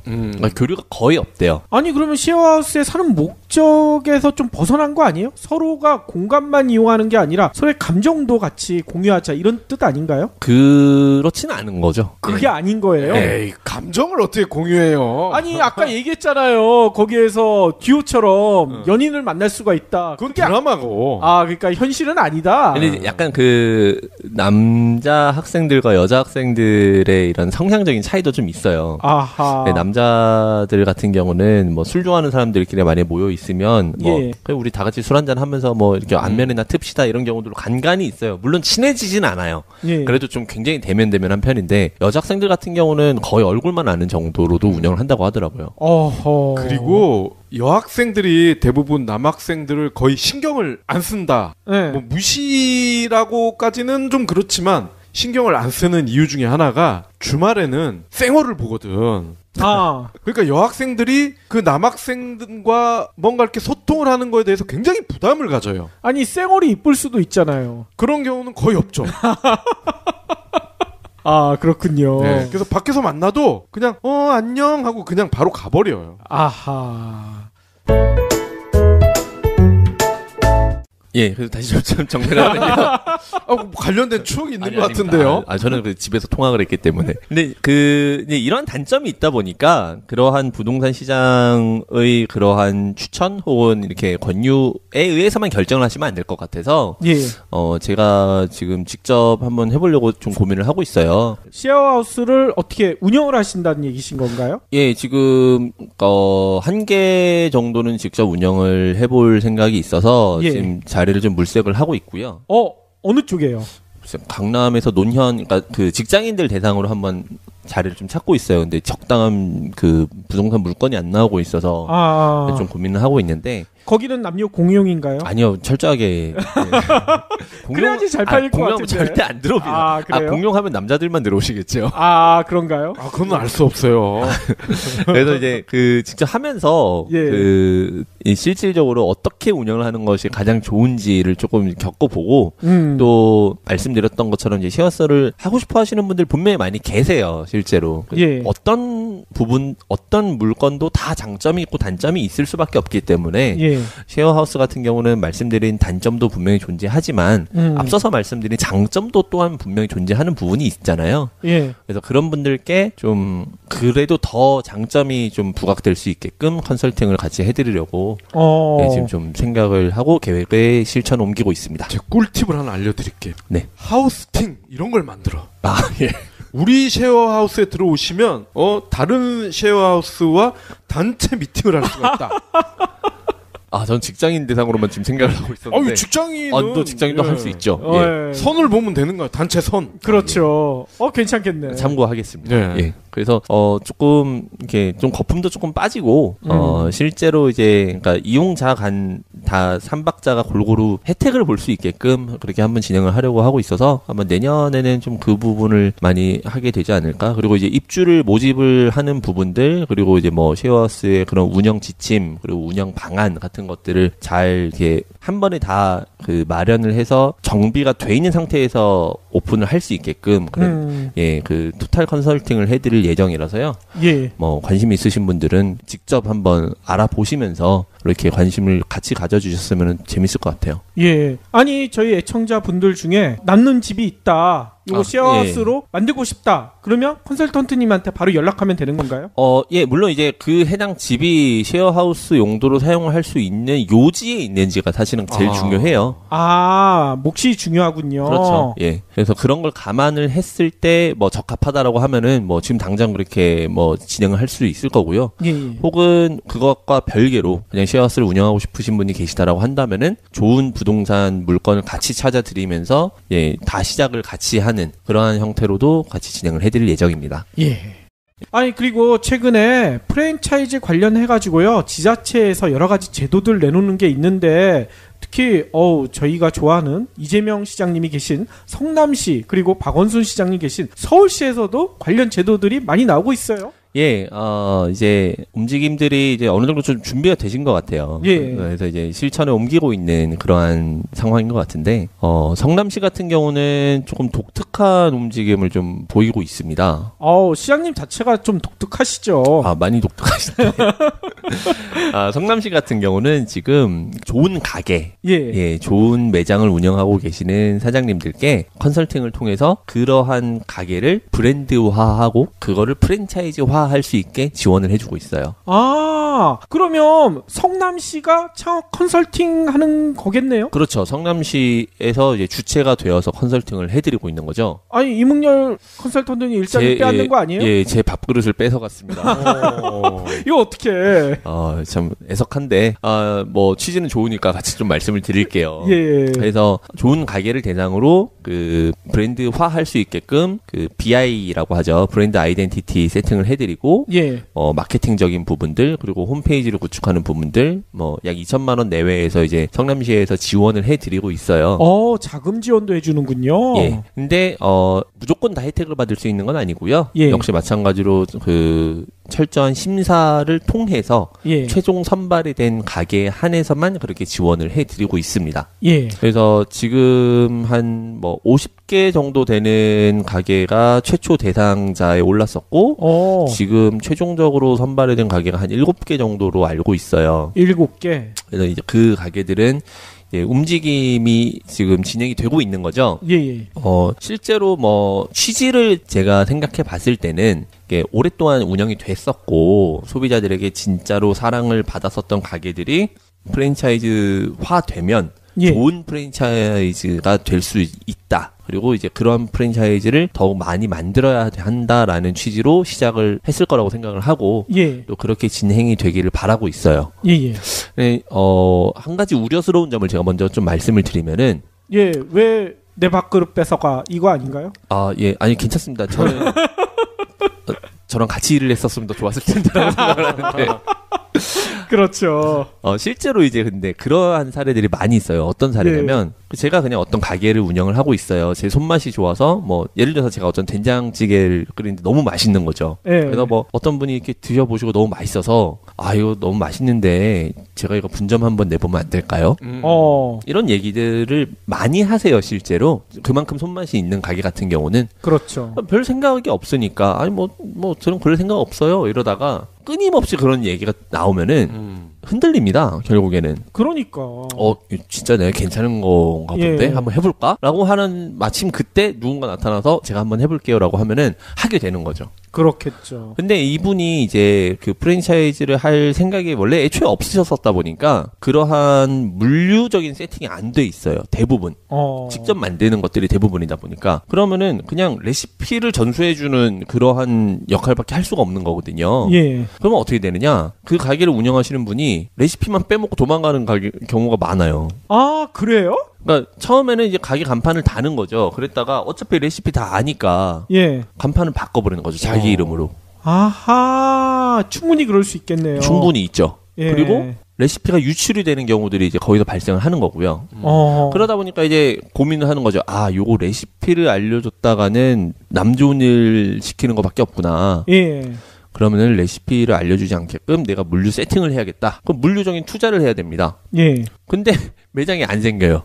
교류가 거의 없대요. 그러면 쉐어하우스에 사는 목적에서 좀 벗어난 거 아니에요? 서로가 공간만 이용하는 게 아니라 서로의 감정도 같이 공유하자 이런 뜻 아닌가요? 그렇지는 않은 거죠. 그게 아닌 거예요? 에이, 감정을 어떻게 공유해요? 아까 얘기했잖아요. 거기에서 듀오처럼 연인을 만날 수가 있다. 그건 드라마고. 그러니까 현실은 아니다. 근데 약간 남자 학생들과 여자 학생들의 이런 성향적인 차이도 좀 있어요. 남자들 같은 경우는 술 좋아하는 사람들끼리 만약에 모여 있으면 우리 다 같이 술 한잔 하면서 이렇게 안면이나 틉시다 이런 경우도 간간이 있어요. 물론 친해지진 않아요. 그래도 좀 굉장히 대면대면한 편인데 여자 학생들 같은 경우는 거의 얼굴만 아는 정도로도 운영을 한다고 하더라고요. 그리고 여학생들이 대부분 남학생들을 거의 신경을 안 쓴다. 무시라고까지는 좀 그렇지만 신경을 안 쓰는 이유 중에 하나가 주말에는 쌩얼을 보거든. 그러니까 여학생들이 그 남학생과 뭔가 이렇게 소통을 하는 거에 대해서 굉장히 부담을 가져요. 쌩얼이 이쁠 수도 있잖아요. 그런 경우는 거의 없죠. 그렇군요. 그래서 밖에서 만나도 그냥 안녕 하고 그냥 바로 가버려요. 그래서 다시 좀 정리를 하면요. 관련된 추억이 있는 것 같은데요. 저는 집에서 통학을 했기 때문에. 근데 이런 단점이 있다 보니까 그러한 부동산 시장의 그러한 추천 혹은 이렇게 권유에 의해서만 결정을 하시면 안 될 것 같아서 제가 지금 직접 한번 해보려고 좀 고민을 하고 있어요. 쉐어하우스를 어떻게 운영을 하신다는 얘기신 건가요? 지금 1개 정도는 직접 운영을 해볼 생각이 있어서 지금 자리를 좀 물색을 하고 있고요. 어느 쪽이에요? 강남에서 논현, 그러니까 그 직장인들 대상으로 한번 자리를 좀 찾고 있어요. 근데 적당한 그 부동산 물건이 안 나오고 있어서 좀 고민을 하고 있는데. 거기는 남녀 공용인가요? 아니요, 철저하게. 그래야지 잘 팔릴 것 같은데. 절대 안 들어옵니다. 그래요? 공용하면 남자들만 들어오시겠죠. 그런가요? 그건 알 수 없어요. 그래서 이제 직접 하면서 실질적으로 어떻게 운영을 하는 것이 가장 좋은지를 조금 겪어보고 또 말씀드렸던 것처럼 이제 쉐어하우스를 하고 싶어 하시는 분들 분명히 많이 계세요. 실제로. 예. 어떤 부분, 어떤 물건도 다 장점이 있고 단점이 있을 수밖에 없기 때문에 예. 쉐어하우스 같은 경우는 말씀드린 단점도 분명히 존재하지만 앞서서 말씀드린 장점도 또한 분명히 존재하는 부분이 있잖아요. 예. 그래서 그런 분들께 좀 그래도 더 장점이 좀 부각될 수 있게끔 컨설팅을 같이 해드리려고 네, 지금 좀 생각을 하고 계획에 실천 옮기고 있습니다. 제가 꿀팁을 하나 알려드릴게요. 네. 하우스팅 이런 걸 만들어. 아, 예. 우리 쉐어하우스에 들어오시면 다른 쉐어하우스와 단체 미팅을 할 수가 있다. 아, 전 직장인 대상으로만 지금 생각을 하고 있었는데. 직장인은 또 직장인도 할 수 있죠. 예. 선을 보면 되는 거야. 단체 선. 그렇죠. 괜찮겠네. 참고하겠습니다. 네. 예. 그래서 조금 이렇게 좀 거품도 조금 빠지고 실제로 이제 그러니까 이용자 간 다 3박자가 골고루 혜택을 볼 수 있게끔 그렇게 한번 진행을 하려고 하고 있어서 아마 내년에는 좀 그 부분을 많이 하게 되지 않을까. 그리고 이제 입주를 모집을 하는 부분들 그리고 이제 뭐 쉐어하우스의 그런 운영 지침 그리고 운영 방안 같은 것들을 잘 이렇게 한 번에 다 그 마련을 해서 정비가 돼 있는 상태에서 오픈을 할 수 있게끔 그런 예, 그 토탈 컨설팅을 해드릴 예정이라서요. 예. 뭐 관심 있으신 분들은 직접 한번 알아보시면서 이렇게 관심을 같이 가져주셨으면 재밌을 것 같아요. 예. 아니 저희 애청자분들 중에 남는 집이 있다. 이거 쉐어하우스로 만들고 싶다. 그러면 컨설턴트님한테 바로 연락하면 되는 건가요? 예, 물론 이제 그 해당 집이 쉐어하우스 용도로 사용을 할 수 있는 요지에 있는지가 사실은 제일 중요해요. 몫이 중요하군요. 그렇죠. 예. 그래서 그런 걸 감안을 했을 때 뭐 적합하다라고 하면은 뭐 지금 당장 그렇게 뭐 진행을 할 수 있을 거고요. 예. 혹은 그것과 별개로 그냥 쉐어하우스를 운영하고 싶으신 분이 계시다라고 한다면은 좋은 부동산 물건을 같이 찾아드리면서 예, 다 시작을 같이 하는 그러한 형태로도 같이 진행을 해드릴 예정입니다. 예. 아니 그리고 최근에 프랜차이즈 관련해가지고요 지자체에서 여러 가지 제도들 내놓는 게 있는데 특히 저희가 좋아하는 이재명 시장님이 계신 성남시 그리고 박원순 시장님 계신 서울시에서도 관련 제도들이 많이 나오고 있어요. 예, 이제 움직임들이 이제 어느 정도 좀 준비가 되신 것 같아요. 예. 그래서 이제 실천에 옮기고 있는 그러한 상황인 것 같은데, 성남시 같은 경우는 조금 독특한 움직임을 좀 보이고 있습니다. 시장님 자체가 좀 독특하시죠. 많이 독특하시네. 성남시 같은 경우는 지금 좋은 가게, 예, 좋은 매장을 운영하고 계시는 사장님들께 컨설팅을 통해서 그러한 가게를 브랜드화하고 그거를 프랜차이즈화 할 수 있게 지원을 해주고 있어요. 그러면 성남시가 창업 컨설팅 하는 거겠네요? 그렇죠. 성남시에서 이제 주체가 되어서 컨설팅을 해드리고 있는 거죠. 아니 이문열 컨설턴트는 일자리 빼앗는 거 아니에요? 예, 제 밥그릇을 뺏어갔습니다. 이거 어떻게 해? 참 애석한데 뭐 취지는 좋으니까 같이 좀 말씀을 드릴게요. 예. 그래서 좋은 가게를 대상으로 그 브랜드화 할 수 있게끔 그 BI라고 하죠. 브랜드 아이덴티티 세팅을 해드리고 예. 마케팅적인 부분들 그리고 홈페이지를 구축하는 부분들 뭐 약 2천만 원 내외에서 이제 성남시에서 지원을 해드리고 있어요. 자금 지원도 해주는군요. 예. 근데 무조건 다 혜택을 받을 수 있는 건 아니고요. 예. 역시 마찬가지로 그 철저한 심사를 통해서 예. 최종 선발이 된 가게에 한해서만 그렇게 지원을 해드리고 있습니다. 예. 그래서 지금 한 뭐 50개 정도 되는 가게가 최초 대상자에 올랐었고 지금 최종적으로 선발이 된 가게가 한 7개 정도로 알고 있어요. 7개. 그래서 이제 그 가게들은 움직임이 지금 진행이 되고 있는 거죠. 예. 실제로 뭐 취지를 제가 생각해 봤을 때는 이게 오랫동안 운영이 됐었고 소비자들에게 진짜로 사랑을 받았었던 가게들이 프랜차이즈화 되면 좋은 프랜차이즈가 될 수 있다. 그리고 이제 그런 프랜차이즈를 더욱 많이 만들어야 한다라는 취지로 시작을 했을 거라고 생각을 하고 또 그렇게 진행이 되기를 바라고 있어요. 예. 네, 한 가지 우려스러운 점을 제가 먼저 좀 말씀을 드리면은 왜 내 밥그릇 뺏어가 이거 아닌가요? 아니 괜찮습니다. 저는 저랑 같이 일을 했었으면 더 좋았을 텐데라고 생각을 하는데 그렇죠. 실제로 이제 근데 그러한 사례들이 많이 있어요. 어떤 사례냐면 제가 그냥 어떤 가게를 운영을 하고 있어요. 제 손맛이 좋아서 뭐 예를 들어서 제가 어떤 된장찌개를 끓이는데 너무 맛있는 거죠. 그래서 뭐 어떤 분이 이렇게 드셔보시고 너무 맛있어서 이거 너무 맛있는데 제가 이거 분점 한번 내보면 안 될까요? 이런 얘기들을 많이 하세요. 실제로 그만큼 손맛이 있는 가게 같은 경우는 그렇죠. 별 생각이 없으니까 아니 뭐 저는 그럴 생각 없어요. 이러다가 끊임없이 그런 얘기가 나오면은 흔들립니다. 결국에는. 그러니까. 진짜 내가 괜찮은 건가 본데 한번 해볼까? 라고 하는 마침 그때 누군가 나타나서 제가 한번 해볼게요라고 하면은 하게 되는 거죠. 그렇겠죠. 근데 이분이 이제 그 프랜차이즈를 할 생각이 원래 애초에 없으셨었다 보니까 그러한 물류적인 세팅이 안 돼 있어요. 대부분. 직접 만드는 것들이 대부분이다 보니까. 그러면은 그냥 레시피를 전수해주는 그러한 역할밖에 할 수가 없는 거거든요. 그러면 어떻게 되느냐? 그 가게를 운영하시는 분이 레시피만 빼먹고 도망가는 경우가 많아요. 아, 그래요? 그러니까 처음에는 이제 가게 간판을 다는 거죠. 그랬다가 어차피 레시피 다 아니까 간판을 바꿔버리는 거죠. 자기 이름으로. 아하, 충분히 그럴 수 있겠네요. 충분히 있죠. 그리고 레시피가 유출이 되는 경우들이 이제 거기서 발생을 하는 거고요. 그러다 보니까 이제 고민을 하는 거죠. 요거 레시피를 알려줬다가는 남 좋은 일 시키는 것밖에 없구나. 그러면은 레시피를 알려주지 않게끔 내가 물류 세팅을 해야겠다. 그럼 물류적인 투자를 해야 됩니다. 근데 매장이 안 생겨요.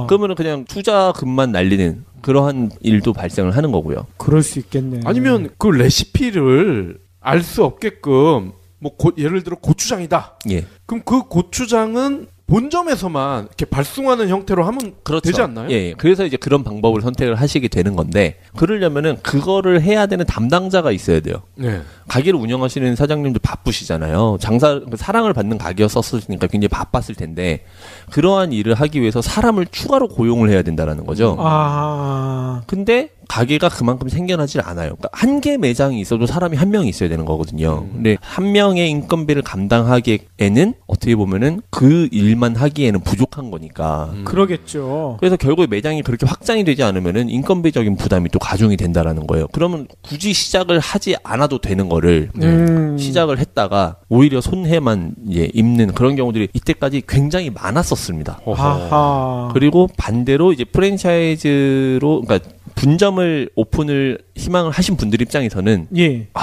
그러면은 그냥 투자금만 날리는 그러한 일도 발생을 하는 거고요. 그럴 수 있겠네. 아니면 그 레시피를 알 수 없게끔 뭐 예를 들어 고추장이다. 그럼 그 고추장은 본점에서만 이렇게 발송하는 형태로 하면 되지 않나요? 그래서 이제 그런 방법을 선택을 하시게 되는 건데 그러려면은 그거를 해야 되는 담당자가 있어야 돼요. 가게를 운영하시는 사장님도 바쁘시잖아요. 사랑을 받는 가게였었으니까 굉장히 바빴을 텐데 그러한 일을 하기 위해서 사람을 추가로 고용을 해야 된다라는 거죠. 근데 가게가 그만큼 생겨나질 않아요. 그러니까 한 개 매장이 있어도 사람이 한 명이 있어야 되는 거거든요. 근데 한 명의 인건비를 감당하기에는 어떻게 보면은 그 일만 하기에는 부족한 거니까. 그러겠죠. 그래서 결국에 매장이 그렇게 확장이 되지 않으면은 인건비적인 부담이 또 가중이 된다라는 거예요. 그러면 굳이 시작을 하지 않아도 되는 거를 시작을 했다가 오히려 손해만 입는 그런 경우들이 이때까지 굉장히 많았었습니다. 그리고 반대로 이제 프랜차이즈로 그러니까 분점을 오픈을 희망을 하신 분들 입장에서는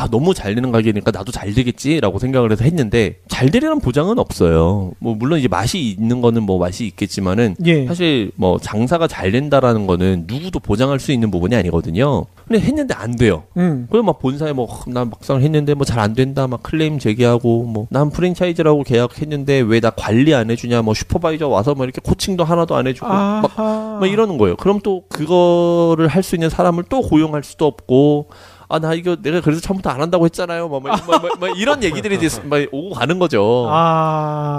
너무 잘 되는 가게니까 나도 잘 되겠지라고 생각을 해서 했는데 잘 되리라는 보장은 없어요. 뭐 물론 이제 맛이 있는 거는 뭐 맛이 있겠지만은 사실 뭐 장사가 잘 된다라는 거는 누구도 보장할 수 있는 부분이 아니거든요. 근데 했는데 안 돼요. 그래서 막 본사에 난 막상 했는데 뭐 잘 안 된다 막 클레임 제기하고 뭐 난 프랜차이즈라고 계약했는데 왜 나 관리 안 해주냐 뭐 슈퍼바이저 와서 뭐 이렇게 코칭도 하나도 안 해주고 막 이러는 거예요. 그럼 또 그거를 할 수 있는 사람을 또 고용할 수도 없고 나 이거 내가 그래서 처음부터 안 한다고 했잖아요. 뭐 이런 얘기들이 이제 오고 가는 거죠.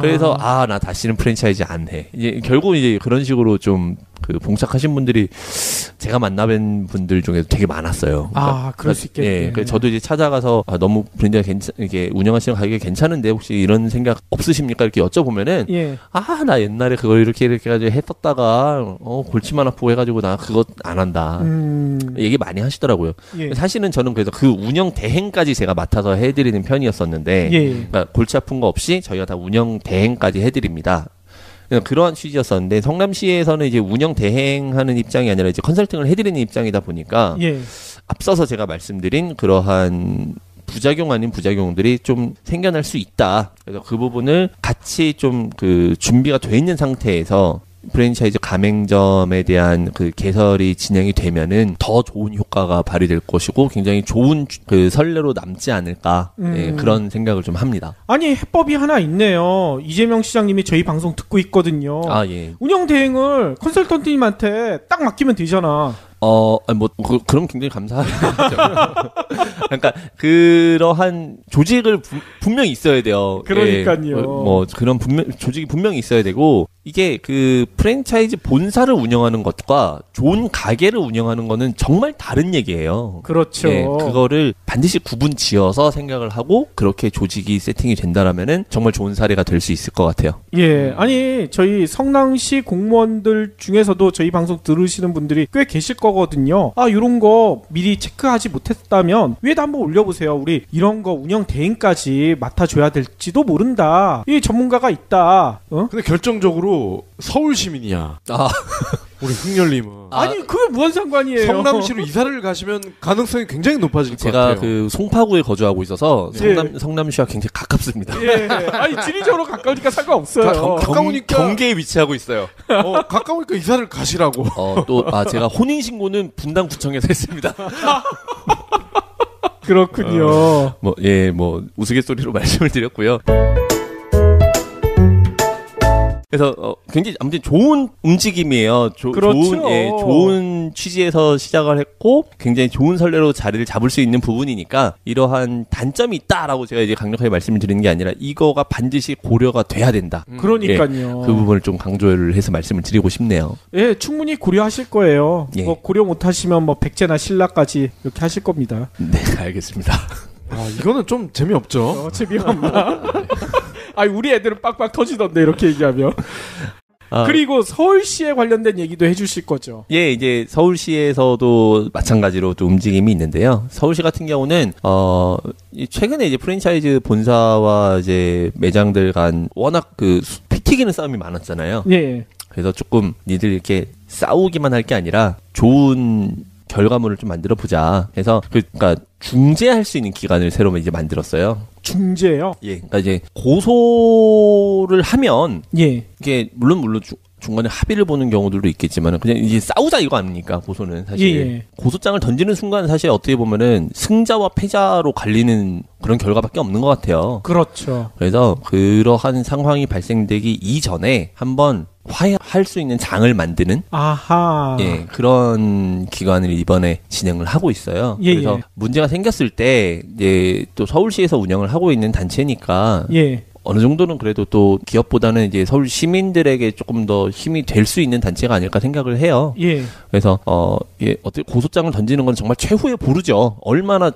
그래서 나 다시는 프랜차이즈 안 해. 이제 결국 이제 그런 식으로 좀 봉착하신 분들이 제가 만나뵌 분들 중에도 되게 많았어요. 그럴 수 있겠네. 그래서 저도 이제 찾아가서 너무 브랜드가 이렇게 운영하시는 가게 괜찮은데 혹시 이런 생각 없으십니까? 이렇게 여쭤보면은 나 옛날에 그걸 이렇게 해가지고 했었다가 골치만 아프고 해가지고 나 그거 안 한다. 얘기 많이 하시더라고요. 사실은 저는 그래서 그 운영 대행까지 제가 맡아서 해드리는 편이었었는데 그러니까 골치 아픈 거 없이 저희가 다 운영 대행까지 해드립니다. 그러한 취지였었는데 성남시에서는 이제 운영 대행하는 입장이 아니라 이제 컨설팅을 해드리는 입장이다 보니까 앞서서 제가 말씀드린 그러한 부작용 아닌 부작용들이 좀 생겨날 수 있다. 그래서 그 부분을 같이 좀 준비가 돼 있는 상태에서 프랜차이즈 가맹점에 대한 개설이 진행이 되면은 더 좋은 효과가 발휘될 것이고 굉장히 좋은 선례로 남지 않을까 그런 생각을 좀 합니다. 아니 해법이 하나 있네요. 이재명 시장님이 저희 방송 듣고 있거든요. 운영 대행을 컨설턴트님한테 딱 맡기면 되잖아. 그럼 굉장히 감사하죠. 그러니까, 그러한 조직을 분명히 있어야 돼요. 그러니까요. 그런 조직이 분명히 있어야 되고, 이게 그 프랜차이즈 본사를 운영하는 것과 좋은 가게를 운영하는 거는 정말 다른 얘기예요. 그렇죠. 예, 그거를 반드시 구분 지어서 생각을 하고 그렇게 조직이 세팅이 된다라면은 정말 좋은 사례가 될 수 있을 것 같아요. 예, 아니 저희 성남시 공무원들 중에서도 저희 방송 들으시는 분들이 꽤 계실 거거든요. 아, 이런 거 미리 체크하지 못했다면 위에다 한번 올려보세요. 우리 이런 거 운영 대행까지 맡아줘야 될지도 모른다. 이 전문가가 있다. 근데 결정적으로 서울 시민이야. 우리 흥렬님은. 아니 그게 무슨 상관이에요? 성남시로 이사를 가시면 가능성이 굉장히 높아질 것 같아요. 제가 그 송파구에 거주하고 있어서 예. 성남시와 굉장히 가깝습니다. 예, 아니 지리적으로 가까우니까 상관없어요. 가까우니까 경계에 위치하고 있어요. 가까우니까 이사를 가시라고. 제가 혼인신고는 분당구청에서 했습니다. 그렇군요. 우스갯소리로 말씀을 드렸고요. 그래서 굉장히 아무튼 좋은 움직임이에요. 그렇죠. 좋은 취지에서 시작을 했고 굉장히 좋은 선례로 자리를 잡을 수 있는 부분이니까 이러한 단점이 있다라고 제가 이제 강력하게 말씀을 드리는 게 아니라 이거가 반드시 고려가 돼야 된다. 그러니까요. 그 부분을 좀 강조를 해서 말씀을 드리고 싶네요. 예, 충분히 고려하실 거예요. 예. 뭐 고려 못하시면 뭐 백제나 신라까지 이렇게 하실 겁니다. 네, 알겠습니다. 이거는 좀 재미없죠. 재미가 없나? 아니 우리 애들은 빡빡 터지던데 이렇게 얘기하면. 그리고 서울시에 관련된 얘기도 해주실 거죠. 예, 이제 서울시에서도 마찬가지로 또 움직임이 있는데요. 서울시 같은 경우는 최근에 이제 프랜차이즈 본사와 이제 매장들 간 워낙 그 피 튀기는 싸움이 많았잖아요. 예. 그래서 조금 니들 이렇게 싸우기만 할 게 아니라 좋은 결과물을 좀 만들어 보자. 해서 그러니까 중재할 수 있는 기관을 새로 이제 만들었어요. 중재요? 예. 그러니까 이제 고소를 하면 예. 이게 물론 중간에 합의를 보는 경우들도 있겠지만 그냥 이제 싸우자 이거 아닙니까? 고소는 사실 예. 고소장을 던지는 순간 사실 어떻게 보면은 승자와 패자로 갈리는 그런 결과밖에 없는 것 같아요. 그렇죠. 그래서 그러한 상황이 발생되기 이전에 한번 화해할 수 있는 장을 만드는 예, 그런 기관을 이번에 진행을 하고 있어요. 예, 그래서 문제가 생겼을 때 이제 또 서울시에서 운영을 하고 있는 단체니까 어느 정도는 그래도 또 기업보다는 이제 서울 시민들에게 조금 더 힘이 될 수 있는 단체가 아닐까 생각을 해요. 예. 그래서 어떻게 고소장을 던지는 건 정말 최후의 보루죠. 얼마나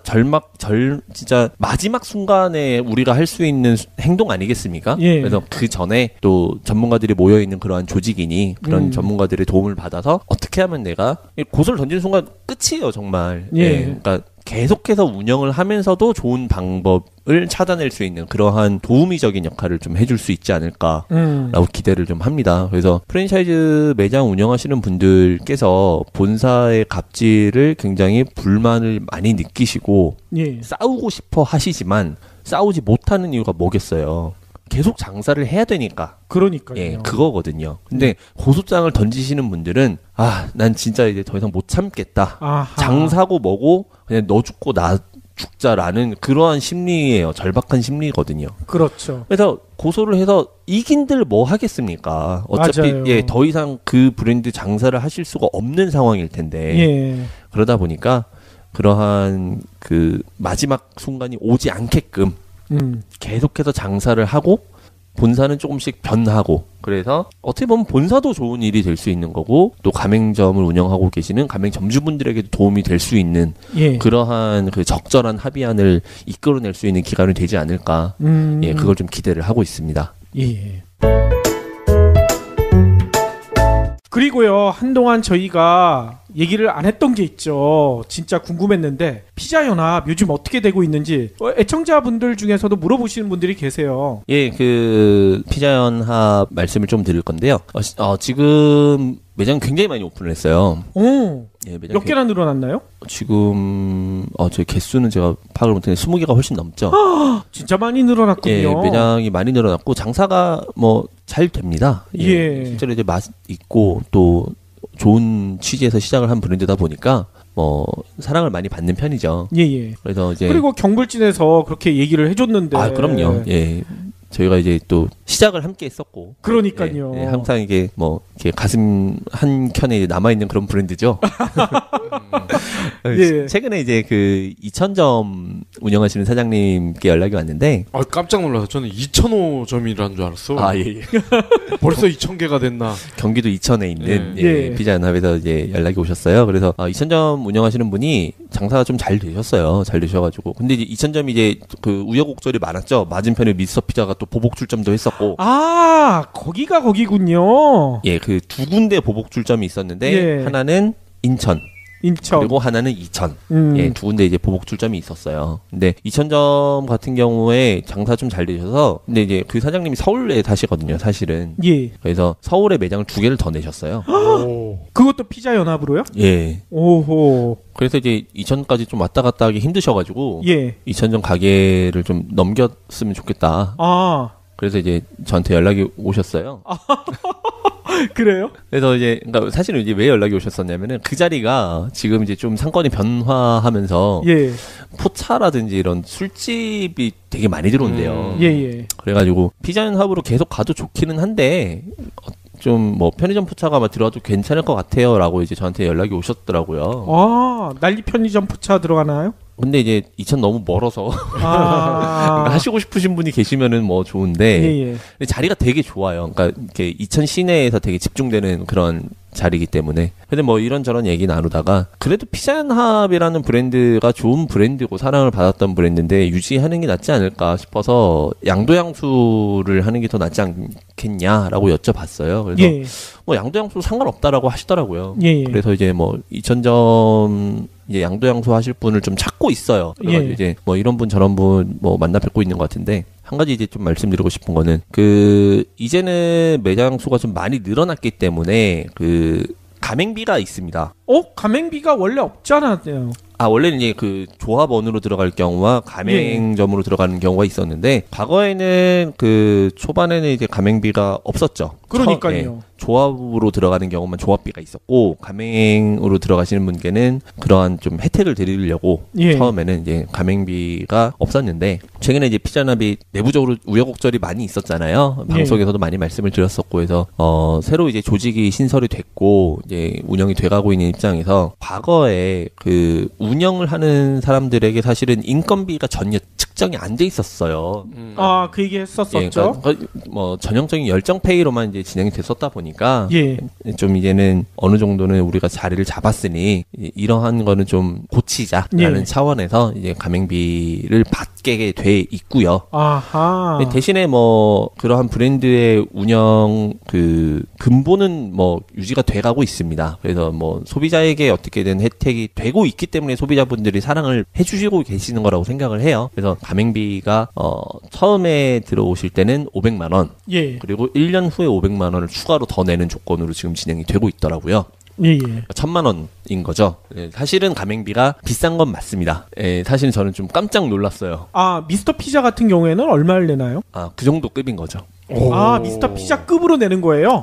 진짜 마지막 순간에 우리가 할 수 있는 행동 아니겠습니까? 예. 그래서 그 전에 또 전문가들이 모여 있는 그러한 조직이니 그런 전문가들의 도움을 받아서 어떻게 하면 내가 고소를 던지는 순간 끝이에요, 정말. 예. 그러니까 계속해서 운영을 하면서도 좋은 방법을 찾아낼 수 있는 그러한 도우미적인 역할을 좀 해줄 수 있지 않을까라고 기대를 좀 합니다. 그래서 프랜차이즈 매장 운영하시는 분들께서 본사의 갑질을 굉장히 불만을 많이 느끼시고 싸우고 싶어 하시지만 싸우지 못하는 이유가 뭐겠어요? 계속 장사를 해야 되니까. 그러니까요. 예, 그거거든요. 근데 고소장을 던지시는 분들은 난 진짜 이제 더 이상 못 참겠다. 아하. 장사고 뭐고 그냥 너 죽고 나 죽자라는 그러한 심리예요. 절박한 심리거든요. 그렇죠. 그래서 고소를 해서 이긴들 뭐 하겠습니까? 어차피 맞아요. 더 이상 그 브랜드 장사를 하실 수가 없는 상황일 텐데. 그러다 보니까 그러한 그 마지막 순간이 오지 않게끔 계속해서 장사를 하고 본사는 조금씩 변하고 그래서 어떻게 보면 본사도 좋은 일이 될 수 있는 거고 또 가맹점을 운영하고 계시는 가맹점주분들에게도 도움이 될 수 있는 그러한 그 적절한 합의안을 이끌어낼 수 있는 기관이 되지 않을까 그걸 좀 기대를 하고 있습니다. 예. 그리고요, 한동안 저희가 얘기를 안 했던 게 있죠. 진짜 궁금했는데 피자연합 요즘 어떻게 되고 있는지 애청자분들 중에서도 물어보시는 분들이 계세요. 예, 그 피자연합 말씀을 좀 드릴 건데요. 지금 매장 굉장히 많이 오픈을 했어요. 예, 몇 개나 늘어났나요? 지금 저희 개수는 제가 파악을 못했는데 20개가 훨씬 넘죠. 진짜 많이 늘어났군요. 예, 매장이 많이 늘어났고 장사가 뭐 잘 됩니다. 예. 실제로 이제 맛 있고 또 좋은 취지에서 시작을 한 브랜드다 보니까 뭐 사랑을 많이 받는 편이죠. 예. 그래서 이제 그리고 경불진에서 그렇게 얘기를 해줬는데. 그럼요. 예. 저희가 이제 또 시작을 함께 했었고. 그러니까요. 예, 항상 이게 뭐 이렇게 가슴 한 켠에 남아 있는 그런 브랜드죠. 예. 최근에 이제 그 2,000점 운영하시는 사장님께 연락이 왔는데. 깜짝 놀라서 저는 2,005점이라는 줄 알았어. 예. 벌써 2,000개가 됐나? 경기도 이천에 있는 피자 연합에서 이제 연락이 오셨어요. 그래서 2,000점 운영하시는 분이 장사가 좀 잘 되셨어요. 잘 되셔가지고. 근데 이제 2,000점이 이제 그 우여곡절이 많았죠. 맞은편에 미스터 피자가 또 보복 출점도 했었고. 거기가 거기군요. 예, 그 두 군데 보복 출점이 있었는데 하나는 인천. 그리고 하나는 이천. 예, 두 군데 이제 보복 출점이 있었어요. 근데 2,000점 같은 경우에 장사 좀 잘 되셔서, 근데 이제 그 사장님이 서울에 사시거든요, 사실은. 예. 그래서 서울에 매장을 2개를 더 내셨어요. 그것도 피자 연합으로요? 예. 오호. 그래서 이제 2,000까지 좀 왔다 갔다 하기 힘드셔가지고. 예. 2,000점 가게를 좀 넘겼으면 좋겠다. 그래서 이제 저한테 연락이 오셨어요. 그래요? 그래서 이제, 그러니까 사실은 이제 왜 연락이 오셨었냐면은 그 자리가 지금 이제 좀 상권이 변화하면서 포차라든지 이런 술집이 되게 많이 들어온대요. 그래가지고 피자연합으로 계속 가도 좋기는 한데 좀 뭐 편의점 포차가 막 들어와도 괜찮을 것 같아요라고 이제 저한테 연락이 오셨더라고요. 난리 편의점 포차 들어가나요? 근데 이제 2,000 너무 멀어서 그러니까 하시고 싶으신 분이 계시면은 뭐 좋은데 근데 자리가 되게 좋아요. 그러니까 이렇게 2,000 시내에서 되게 집중되는 그런 자리이기 때문에. 근데 뭐 이런저런 얘기 나누다가 그래도 피자연합이라는 브랜드가 좋은 브랜드고 사랑을 받았던 브랜드인데 유지하는 게 낫지 않을까 싶어서 양도양수를 하는 게 더 낫지 않겠냐라고 여쭤봤어요. 그래서 뭐 양도양수 상관없다라고 하시더라고요. 그래서 이제 뭐 2,000점 이제 양도양수 하실 분을 좀 찾고 있어요. 그래가지고 이제 뭐 이런 분 저런 분 뭐 만나 뵙고 있는 것 같은데, 한 가지 이제 좀 말씀드리고 싶은 거는 이제는 매장 수가 좀 많이 늘어났기 때문에 가맹비가 있습니다. 가맹비가 원래 없잖아요. 원래는 이제 그 조합원으로 들어갈 경우와 가맹점으로 들어가는 경우가 있었는데, 과거에는 그 초반에는 이제 가맹비가 없었죠. 그러니까요. 조합으로 들어가는 경우만 조합비가 있었고, 가맹으로 들어가시는 분께는 그러한 좀 혜택을 드리려고 처음에는 이제 가맹비가 없었는데, 최근에 이제 피자연합이 내부적으로 우여곡절이 많이 있었잖아요. 방송에서도 많이 말씀을 드렸었고 해서 새로 이제 조직이 신설이 됐고 이제 운영이 돼가고 있는 입장에서, 과거에 그 운영을 하는 사람들에게 사실은 인건비가 전혀 측정이 안 돼 있었어요. 그 얘기 했었었죠. 그러니까 뭐 전형적인 열정페이로만 이제 진행이 됐었다 보니까 좀 이제는 어느 정도는 우리가 자리를 잡았으니 이러한 거는 좀 고치자라는 차원에서 이제 가맹비를 받게 돼 있고요. 대신에 뭐 그러한 브랜드의 운영 그 근본은 뭐 유지가 돼가고 있습니다. 그래서 뭐 소비자에게 어떻게든 혜택이 되고 있기 때문에 소비자분들이 사랑을 해주시고 계시는 거라고 생각을 해요. 그래서 가맹비가 처음에 들어오실 때는 500만 원, 그리고 1년 후에 500만 원을 추가로 더 내는 조건으로 지금 진행이 되고 있더라고요. 1,000만 원인 거죠. 사실은 가맹비가 비싼 건 맞습니다. 사실 저는 좀 깜짝 놀랐어요. 미스터 피자 같은 경우에는 얼마를 내나요? 그 정도 급인 거죠. 미스터 피자 급으로 내는 거예요?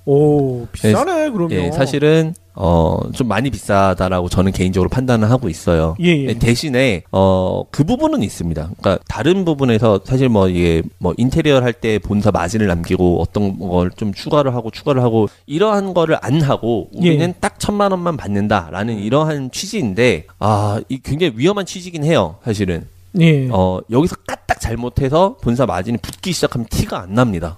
오, 비싸네, 그러면. 사실은 좀 많이 비싸다라고 저는 개인적으로 판단을 하고 있어요. 대신에 그 부분은 있습니다. 그러니까 다른 부분에서 사실 뭐 이게 뭐 인테리어 할 때 본사 마진을 남기고 어떤 걸 좀 추가를 하고 이러한 거를 안 하고 우리는 딱 1,000만 원만 받는다라는 이러한 취지인데, 이 굉장히 위험한 취지긴 해요, 사실은. 여기서 까딱 잘못해서 본사 마진이 붙기 시작하면 티가 안 납니다.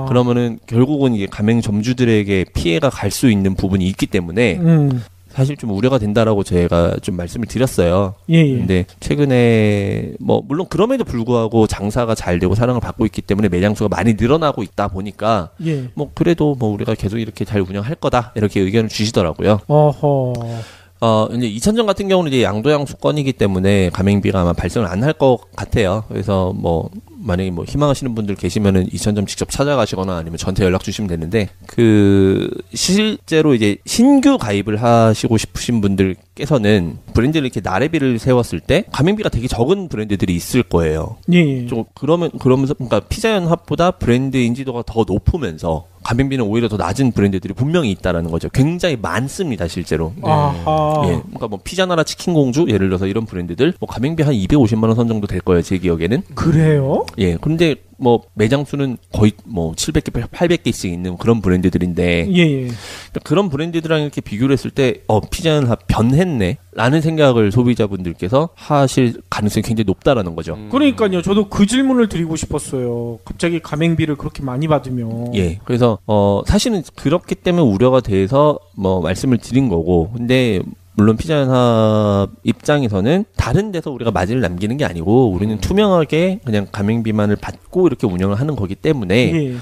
그러면은 결국은 이게 가맹점주들에게 피해가 갈 수 있는 부분이 있기 때문에 사실 좀 우려가 된다라고 제가 좀 말씀을 드렸어요. 근데 최근에 뭐 물론 그럼에도 불구하고 장사가 잘 되고 사랑을 받고 있기 때문에 매장 수가 많이 늘어나고 있다 보니까 뭐 그래도 뭐 우리가 계속 이렇게 잘 운영할 거다 이렇게 의견을 주시더라고요. 이제 2,000점 같은 경우는 이제 양도양수권이기 때문에 가맹비가 아마 발생을 안 할 것 같아요. 그래서 뭐 만약에 뭐 희망하시는 분들 계시면은 2,000점 직접 찾아가시거나 아니면 저한테 연락 주시면 되는데, 실제로 이제 신규 가입을 하시고 싶으신 분들께서는 브랜드를 이렇게 나래비를 세웠을 때 가맹비가 되게 적은 브랜드들이 있을 거예요. 좀 그러면서 그러니까 피자연합보다 브랜드 인지도가 더 높으면서 가맹비는 오히려 더 낮은 브랜드들이 분명히 있다라는 거죠. 굉장히 많습니다, 실제로. 그러니까 뭐 피자나라 치킨공주 예를 들어서 이런 브랜드들 뭐 가맹비 한 250만 원 선 정도 될 거예요, 제 기억에는. 그래요? 그런데 뭐 매장 수는 거의 뭐 700개, 800개씩 있는 그런 브랜드들인데 예. 그런 브랜드들랑 이렇게 비교를 했을 때 피자는 변했네 라는 생각을 소비자분들께서 하실 가능성이 굉장히 높다라는 거죠. 그러니까요. 저도 그 질문을 드리고 싶었어요. 갑자기 가맹비를 그렇게 많이 받으면. 예. 그래서 사실은 그렇기 때문에 우려가 돼서 뭐 말씀을 드린 거고, 근데 물론 피자연합 입장에서는 다른 데서 우리가 마진을 남기는 게 아니고 우리는 투명하게 그냥 가맹비만을 받고 이렇게 운영을 하는 거기 때문에 예.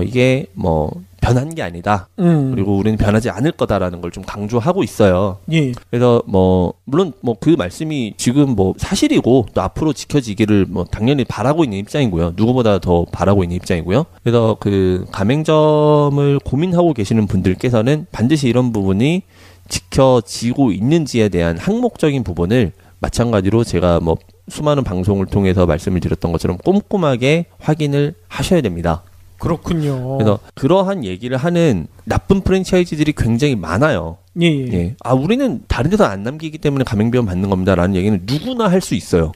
이게 뭐 변한 게 아니다. 그리고 우리는 변하지 않을 거다라는 걸 좀 강조하고 있어요. 예. 그래서 뭐 물론 뭐 그 말씀이 지금 뭐 사실이고 또 앞으로 지켜지기를 뭐 당연히 바라고 있는 입장이고요. 누구보다 더 바라고 있는 입장이고요. 그래서 그 가맹점을 고민하고 계시는 분들께서는 반드시 이런 부분이 지켜지고 있는지에 대한 항목적인 부분을 마찬가지로 제가 뭐 수많은 방송을 통해서 말씀을 드렸던 것처럼 꼼꼼하게 확인을 하셔야 됩니다. 그렇군요. 그래서 그러한 얘기를 하는 나쁜 프랜차이즈들이 굉장히 많아요. 예. 우리는 다른 데서 안 남기기 때문에 가맹비만 받는 겁니다라는 얘기는 누구나 할 수 있어요.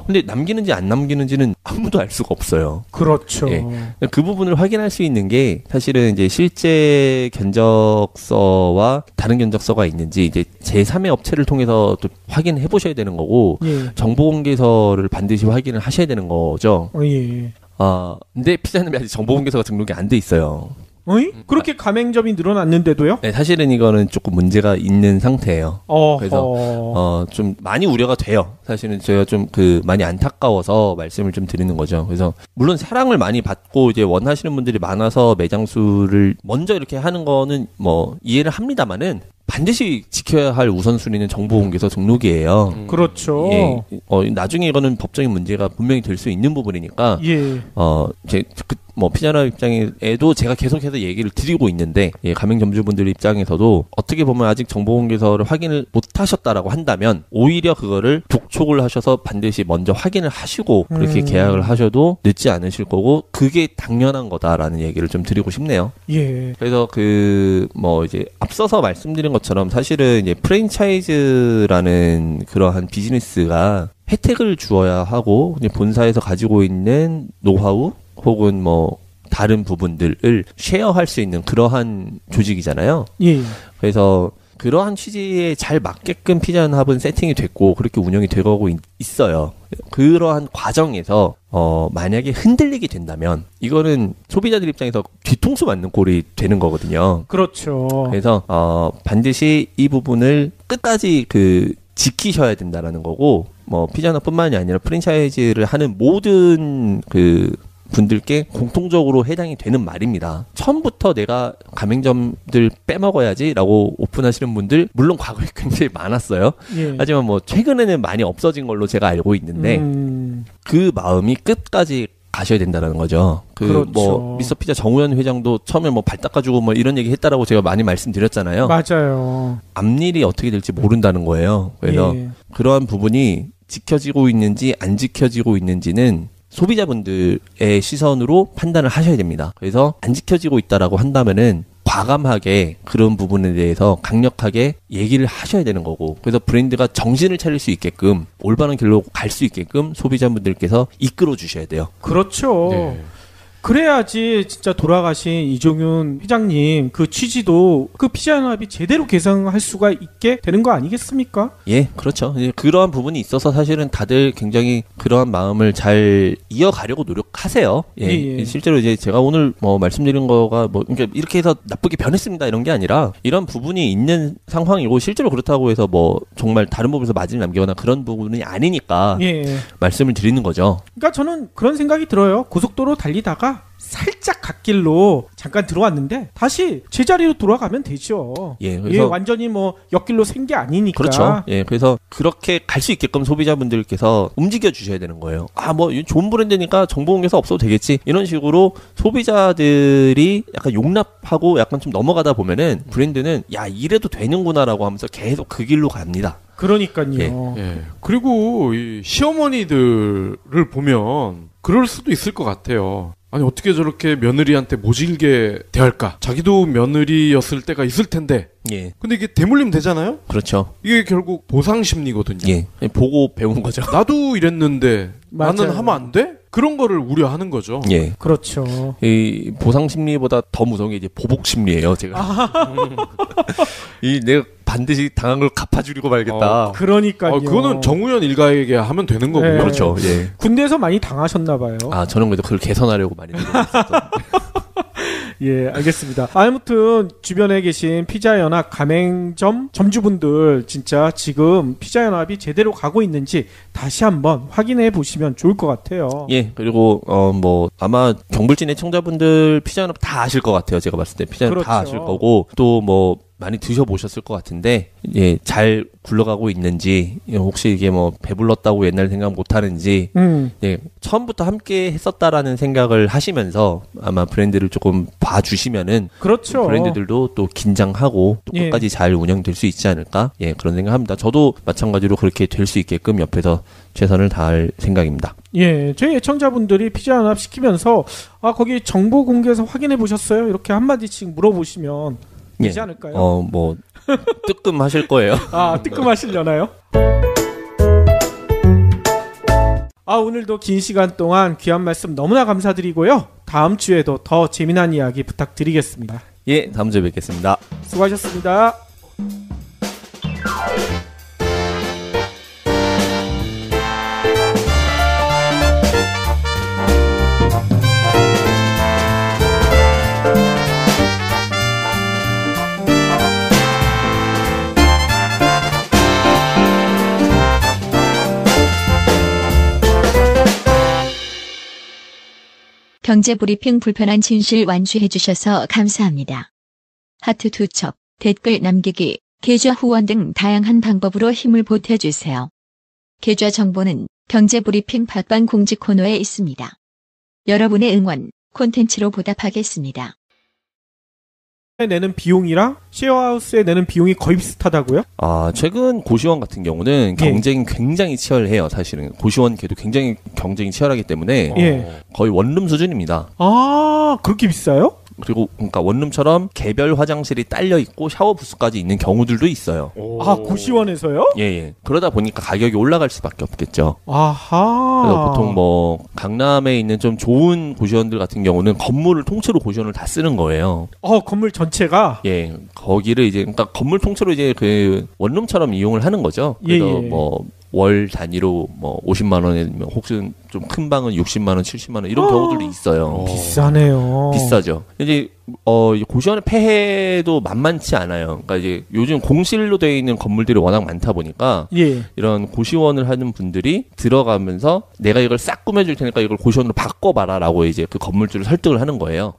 근데 남기는지 안 남기는지는 아무도 알 수가 없어요. 그렇죠. 예. 그 부분을 확인할 수 있는 게 사실은 이제 실제 견적서와 다른 견적서가 있는지 이제 제3의 업체를 통해서 또 확인해 보셔야 되는 거고 예. 정보공개서를 반드시 확인을 하셔야 되는 거죠. 예. 근데 피자는 아직 정보공개서가 등록이 안 돼 있어요. 그렇게 가맹점이 늘어났는데도요? 네, 사실은 이거는 조금 문제가 있는 상태예요. 그래서 좀 많이 우려가 돼요. 사실은 제가 좀 많이 안타까워서 말씀을 좀 드리는 거죠. 그래서 물론 사랑을 많이 받고 이제 원하시는 분들이 많아서 매장 수를 먼저 이렇게 하는 거는 뭐 이해를 합니다만은 반드시 지켜야 할 우선순위는 정보공개서 등록이에요. 그렇죠. 예. 나중에 이거는 법적인 문제가 분명히 될 수 있는 부분이니까. 예. 피자연합 입장에도 제가 계속해서 얘기를 드리고 있는데, 가맹점주분들 입장에서도 어떻게 보면 아직 정보공개서를 확인을 못 하셨다라고 한다면, 오히려 그거를 독촉을 하셔서 반드시 먼저 확인을 하시고, 그렇게 계약을 하셔도 늦지 않으실 거고, 그게 당연한 거다라는 얘기를 좀 드리고 싶네요. 예. 그래서 이제 앞서서 말씀드린 것처럼 사실은 이제 프랜차이즈라는 그러한 비즈니스가 혜택을 주어야 하고, 이제 본사에서 가지고 있는 노하우, 혹은 뭐 다른 부분들을 쉐어할 수 있는 그러한 조직이잖아요. 예. 그래서 그러한 취지에 잘 맞게끔 피자연합은 세팅이 됐고 그렇게 운영이 되고 있어요. 그러한 과정에서 만약에 흔들리게 된다면 이거는 소비자들 입장에서 뒤통수 맞는 꼴이 되는 거거든요. 그렇죠. 그래서 반드시 이 부분을 끝까지 지키셔야 된다라는 거고, 뭐 피자연합뿐만이 아니라 프랜차이즈를 하는 모든 분들께 공통적으로 해당이 되는 말입니다. 처음부터 내가 가맹점들 빼먹어야지라고 오픈하시는 분들 물론 과거에 굉장히 많았어요. 예. 하지만 뭐 최근에는 많이 없어진 걸로 제가 알고 있는데 그 마음이 끝까지 가셔야 된다는 거죠. 그렇죠. 미스터 피자 정우현 회장도 처음에 발 닦아주고 뭐 이런 얘기 했다라고 제가 많이 말씀드렸잖아요. 맞아요. 앞일이 어떻게 될지 모른다는 거예요. 그래서 그러한 부분이 지켜지고 있는지 안 지켜지고 있는지는 소비자분들의 시선으로 판단을 하셔야 됩니다. 그래서 안 지켜지고 있다라고 한다면은 과감하게 그런 부분에 대해서 강력하게 얘기를 하셔야 되는 거고, 그래서 브랜드가 정신을 차릴 수 있게끔 올바른 길로 갈 수 있게끔 소비자분들께서 이끌어 주셔야 돼요. 그렇죠. 네. 그래야지 진짜 돌아가신 이종윤 회장님 그 취지도 피자연합이 제대로 개선할 수가 있게 되는 거 아니겠습니까? 예, 그렇죠. 그러한 부분이 있어서 사실은 다들 굉장히 그러한 마음을 잘 이어가려고 노력하세요. 예. 실제로 이제 제가 오늘 말씀드린 거가 그러니까 이렇게 해서 나쁘게 변했습니다 이런 게 아니라 이런 부분이 있는 상황이고 실제로 그렇다고 해서 정말 다른 부분에서 마진을 남기거나 그런 부분이 아니니까 말씀을 드리는 거죠. 그러니까 저는 그런 생각이 들어요. 고속도로 달리다가 살짝 갓길로 잠깐 들어왔는데 다시 제자리로 돌아가면 되죠. 그래서 완전히 옆길로 샌 게 아니니까. 그렇죠. 그래서 그렇게 갈 수 있게끔 소비자분들께서 움직여 주셔야 되는 거예요. 좋은 브랜드니까 정보공개서 없어도 되겠지. 이런 식으로 소비자들이 약간 용납하고 약간 좀 넘어가다 보면은 브랜드는 이래도 되는구나라고 하면서 계속 그 길로 갑니다. 그러니까요. 그리고 이 시어머니들을 보면 그럴 수도 있을 것 같아요. 아니 어떻게 저렇게 며느리한테 모질게 대할까? 자기도 며느리였을 때가 있을 텐데. 근데 이게 대물림 되잖아요? 그렇죠. 이게 결국 보상 심리거든요. 보고 배운 거죠. 나도 이랬는데 맞아요. 나는 하면 안 돼? 그런 거를 우려하는 거죠. 예. 그렇죠. 이 보상 심리보다 더 무서운 게 이제 보복 심리예요, 제가. 이 내가 반드시 당한 걸 갚아주려고 말겠다. 그러니까요. 그거는 정우현 일가에게 하면 되는 거고요. 네. 그렇죠. 예. 군대에서 많이 당하셨나 봐요. 저는 그래도 그걸 개선하려고 많이 노력했었던. 예, 알겠습니다. 아무튼 주변에 계신 피자연합 가맹점 점주분들 진짜 지금 피자연합이 제대로 가고 있는지 다시 한번 확인해 보시면 좋을 것 같아요. 예, 그리고 뭐 아마 경불진의 청자분들 피자연합 다 아실 것 같아요. 제가 봤을 때 피자연합 다 그렇죠. 아실 거고 또 뭐 많이 드셔보셨을 것 같은데 예, 잘 굴러가고 있는지 혹시 이게 뭐 배불렀다고 옛날 생각 못하는지 예, 처음부터 함께 했었다라는 생각을 하시면서 아마 브랜드를 조금 봐주시면은 그렇죠. 브랜드들도 또 긴장하고 또 끝까지 잘 운영될 수 있지 않을까 예, 그런 생각합니다. 저도 마찬가지로 그렇게 될 수 있게끔 옆에서 최선을 다할 생각입니다. 예, 저희 애청자분들이 피자연합 시키면서 거기 정보 공개해서 확인해 보셨어요? 이렇게 한마디씩 물어보시면 되지 않을까요? 뭐 뜨끔하실 거예요. 뜨끔하시려나요? 오늘도 긴 시간 동안 귀한 말씀 너무나 감사드리고요. 다음 주에도 더 재미난 이야기 부탁드리겠습니다. 예, 다음 주에 뵙겠습니다. 수고하셨습니다. 경제브리핑 불편한 진실 완수해 주셔서 감사합니다. 하트 2척, 댓글 남기기, 계좌 후원 등 다양한 방법으로 힘을 보태주세요. 계좌 정보는 경제브리핑 팟빵 공지 코너에 있습니다. 여러분의 응원, 콘텐츠로 보답하겠습니다. 내는 비용이랑 쉐어하우스에 내는 비용이 거의 비슷하다고요? 최근 고시원 같은 경우는 경쟁이 굉장히 치열해요. 사실은 고시원계도 굉장히 경쟁이 치열하기 때문에 거의 원룸 수준입니다. 그렇게 비싸요? 그리고 그러니까 원룸처럼 개별 화장실이 딸려 있고 샤워 부스까지 있는 경우들도 있어요. 고시원에서요? 예. 그러다 보니까 가격이 올라갈 수밖에 없겠죠. 아하. 그래서 보통 뭐 강남에 있는 좀 좋은 고시원들 같은 경우는 건물을 통째로 고시원을 다 쓰는 거예요. 건물 전체가? 예. 거기를 이제 그러니까 건물 통째로 이제 그 원룸처럼 이용을 하는 거죠. 그래서 뭐 월 단위로 뭐 50만 원에 혹은 좀 큰 방은 60만 원, 70만 원 이런 경우들도 있어요. 비싸네요. 비싸죠. 이제 고시원의 폐해도 만만치 않아요. 그러니까 이제 요즘 공실로 되어 있는 건물들이 워낙 많다 보니까 이런 고시원을 하는 분들이 들어가면서 내가 이걸 싹 꾸며줄 테니까 이걸 고시원으로 바꿔봐라라고 이제 그 건물주를 설득을 하는 거예요.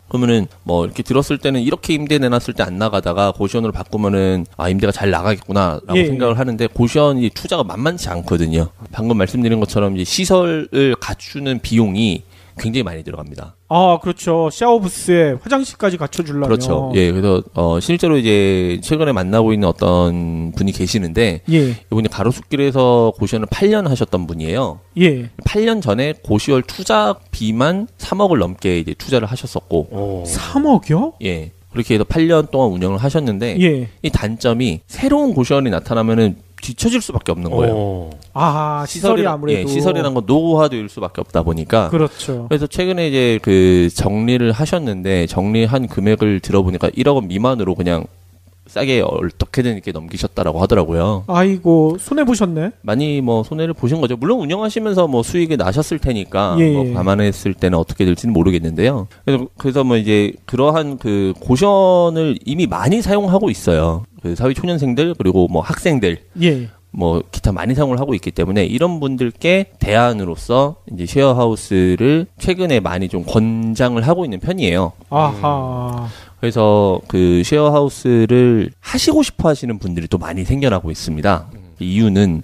그러면은 뭐 이렇게 들었을 때는 이렇게 임대 내놨을 때 안 나가다가 고시원으로 바꾸면은 임대가 잘 나가겠구나라고 생각을 하는데 고시원이 투자가 만만치 않거든요. 방금 말씀드린 것처럼 이제 시설을 갖추는 비용이 굉장히 많이 들어갑니다. 그렇죠. 샤워부스에 화장실까지 갖춰주려면. 그렇죠. 예, 그래서 실제로 이제 최근에 만나고 있는 어떤 분이 계시는데 이분이 가로수길에서 고시원을 8년 하셨던 분이에요. 8년 전에 고시원 투자비만 3억을 넘게 이제 투자를 하셨었고. 3억이요? 예. 그렇게 해서 8년 동안 운영을 하셨는데 이 단점이 새로운 고시원이 나타나면은 뒤처질 수밖에 없는 거예요. 시설이 아무래도 시설이란 건 노후화될 수밖에 없다 보니까. 그렇죠. 그래서 최근에 이제 그 정리를 하셨는데 정리한 금액을 들어보니까 1억 원 미만으로 그냥 싸게 어떻게든 이렇게 넘기셨다라고 하더라고요. 아이고 손해 보셨네. 많이 뭐 손해를 보신 거죠. 물론 운영하시면서 뭐 수익이 나셨을 테니까 뭐 감안했을 때는 어떻게 될지는 모르겠는데요. 그래서 뭐 이제 그러한 그 고시원을 이미 많이 사용하고 있어요. 그 사회 초년생들 그리고 뭐 학생들 뭐 기타 많이 사용을 하고 있기 때문에 이런 분들께 대안으로서 이제 쉐어하우스를 최근에 많이 좀 권장을 하고 있는 편이에요. 그래서 그 쉐어하우스를 하시고 싶어 하시는 분들이 또 많이 생겨나고 있습니다. 이유는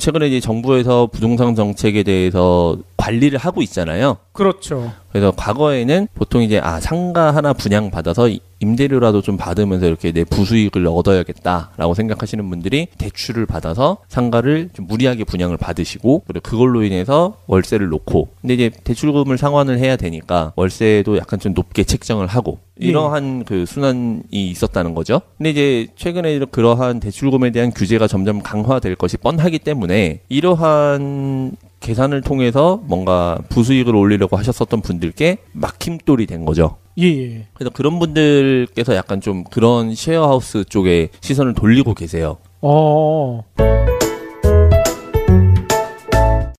최근에 이제 정부에서 부동산 정책에 대해서 관리를 하고 있잖아요. 그렇죠. 그래서 과거에는 보통 이제 상가 하나 분양받아서 임대료라도 좀 받으면서 이렇게 내 부수익을 얻어야겠다라고 생각하시는 분들이 대출을 받아서 상가를 좀 무리하게 분양을 받으시고 그리고 그걸로 인해서 월세를 놓고 근데 이제 대출금을 상환을 해야 되니까 월세도 약간 좀 높게 책정을 하고 이러한 그 순환이 있었다는 거죠. 근데 이제 최근에 그러한 대출금에 대한 규제가 점점 강화될 것이 뻔하기 때문에 이러한 계산을 통해서 뭔가 부수익을 올리려고 하셨었던 분들께 막힘돌이 된 거죠. 예. 그래서 그런 분들께서 약간 좀 그런 셰어하우스 쪽에 시선을 돌리고 계세요.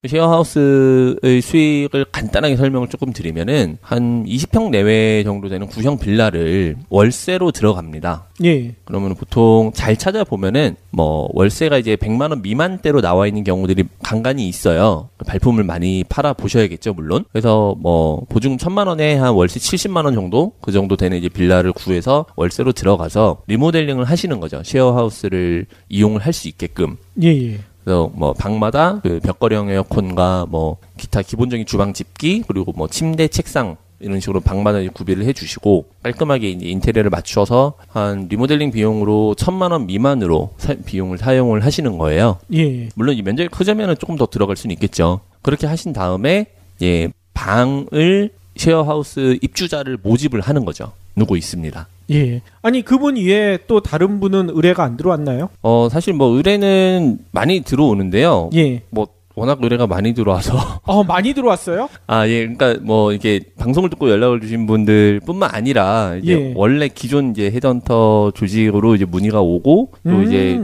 셰어하우스의 수익을 간단하게 설명을 조금 드리면은 한 20평 내외 정도 되는 구형 빌라를 월세로 들어갑니다. 예. 그러면 보통 잘 찾아보면은 뭐 월세가 이제 100만 원 미만대로 나와 있는 경우들이 간간히 있어요. 발품을 많이 팔아 보셔야겠죠, 물론. 그래서 뭐 보증 1,000만 원에 한 월세 70만 원 정도 그 정도 되는 이제 빌라를 구해서 월세로 들어가서 리모델링을 하시는 거죠. 셰어하우스를 이용을 할 수 있게끔. 예. 그래서 뭐 방마다 그 벽걸이형 에어컨과 뭐 기타 기본적인 주방 집기 그리고 뭐 침대, 책상 이런 식으로 방마다 구비를 해주시고 깔끔하게 이제 인테리어를 맞춰서 한 리모델링 비용으로 1,000만 원 미만으로 비용을 사용을 하시는 거예요. 예. 물론 이 면적이 크자면은 조금 더 들어갈 수는 있겠죠. 그렇게 하신 다음에 예 방을 셰어하우스 입주자를 모집을 하는 거죠. 누구 있습니다. 예. 아니 그분 이외에 또 다른 분은 의뢰가 안 들어왔나요? 사실 뭐 의뢰는 많이 들어오는데요. 예. 뭐 워낙 의뢰가 많이 들어와서. 많이 들어왔어요? 아, 예. 그러니까 뭐 이게 방송을 듣고 연락을 주신 분들뿐만 아니라 이제 예. 원래 기존 이제 헤드헌터 조직으로 이제 문의가 오고 또 이제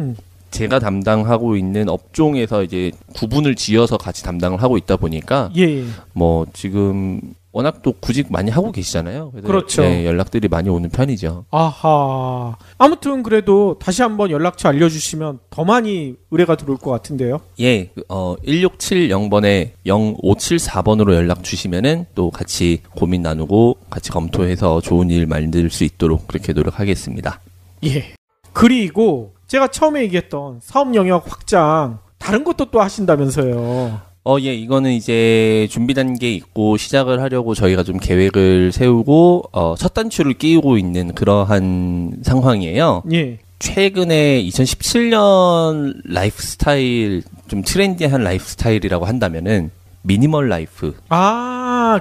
제가 담당하고 있는 업종에서 이제 구분을 지어서 같이 담당을 하고 있다 보니까 예. 뭐 지금 워낙 또 구직 많이 하고 계시잖아요. 그래서 그렇죠. 네, 연락들이 많이 오는 편이죠. 아하. 아무튼 그래도 다시 한번 연락처 알려주시면 더 많이 의뢰가 들어올 것 같은데요. 예, 1670번에 0574번으로 연락 주시면은 또 같이 고민 나누고 같이 검토해서 좋은 일 만들 수 있도록 그렇게 노력하겠습니다. 예. 그리고 제가 처음에 얘기했던 사업 영역 확장 다른 것도 또 하신다면서요. 예, 이거는 이제 준비 단계에 있고 시작을 하려고 저희가 좀 계획을 세우고 첫 단추를 끼우고 있는 그러한 상황이에요. 예. 최근에 2017년 라이프스타일 좀 트렌디한 라이프스타일이라고 한다면은 미니멀 라이프.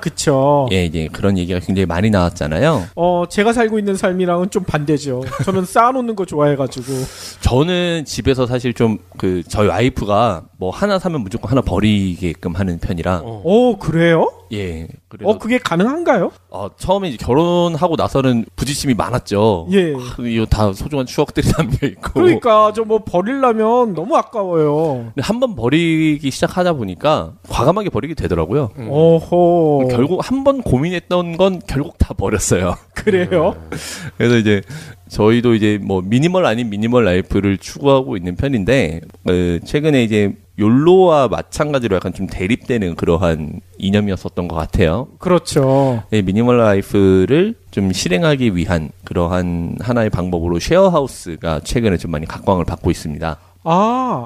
그쵸. 예, 이제 그런 얘기가 굉장히 많이 나왔잖아요. 제가 살고 있는 삶이랑은 좀 반대죠. 저는 쌓아놓는 거 좋아해가지고. 저는 집에서 사실 좀 저희 와이프가 뭐 하나 사면 무조건 하나 버리게끔 하는 편이라. 그래요? 예. 그래서 그게 가능한가요? 처음에 이제 결혼하고 나서는 부딪힘이 많았죠. 예. 이거 다 소중한 추억들이 담겨 있고. 그러니까 저 뭐 버리려면 너무 아까워요. 근데 한 번 버리기 시작하다 보니까 과감하게 버리게 되더라고요. 오호. 결국 한 번 고민했던 건 결국 다 버렸어요. 그래요? 그래서 이제 저희도 이제 뭐 미니멀 아닌 미니멀 라이프를 추구하고 있는 편인데 최근에 이제 욜로와 마찬가지로 약간 좀 대립되는 그러한 이념이었었던 것 같아요. 그렇죠. 네, 미니멀 라이프를 좀 실행하기 위한 그러한 하나의 방법으로 셰어하우스가 최근에 좀 많이 각광을 받고 있습니다.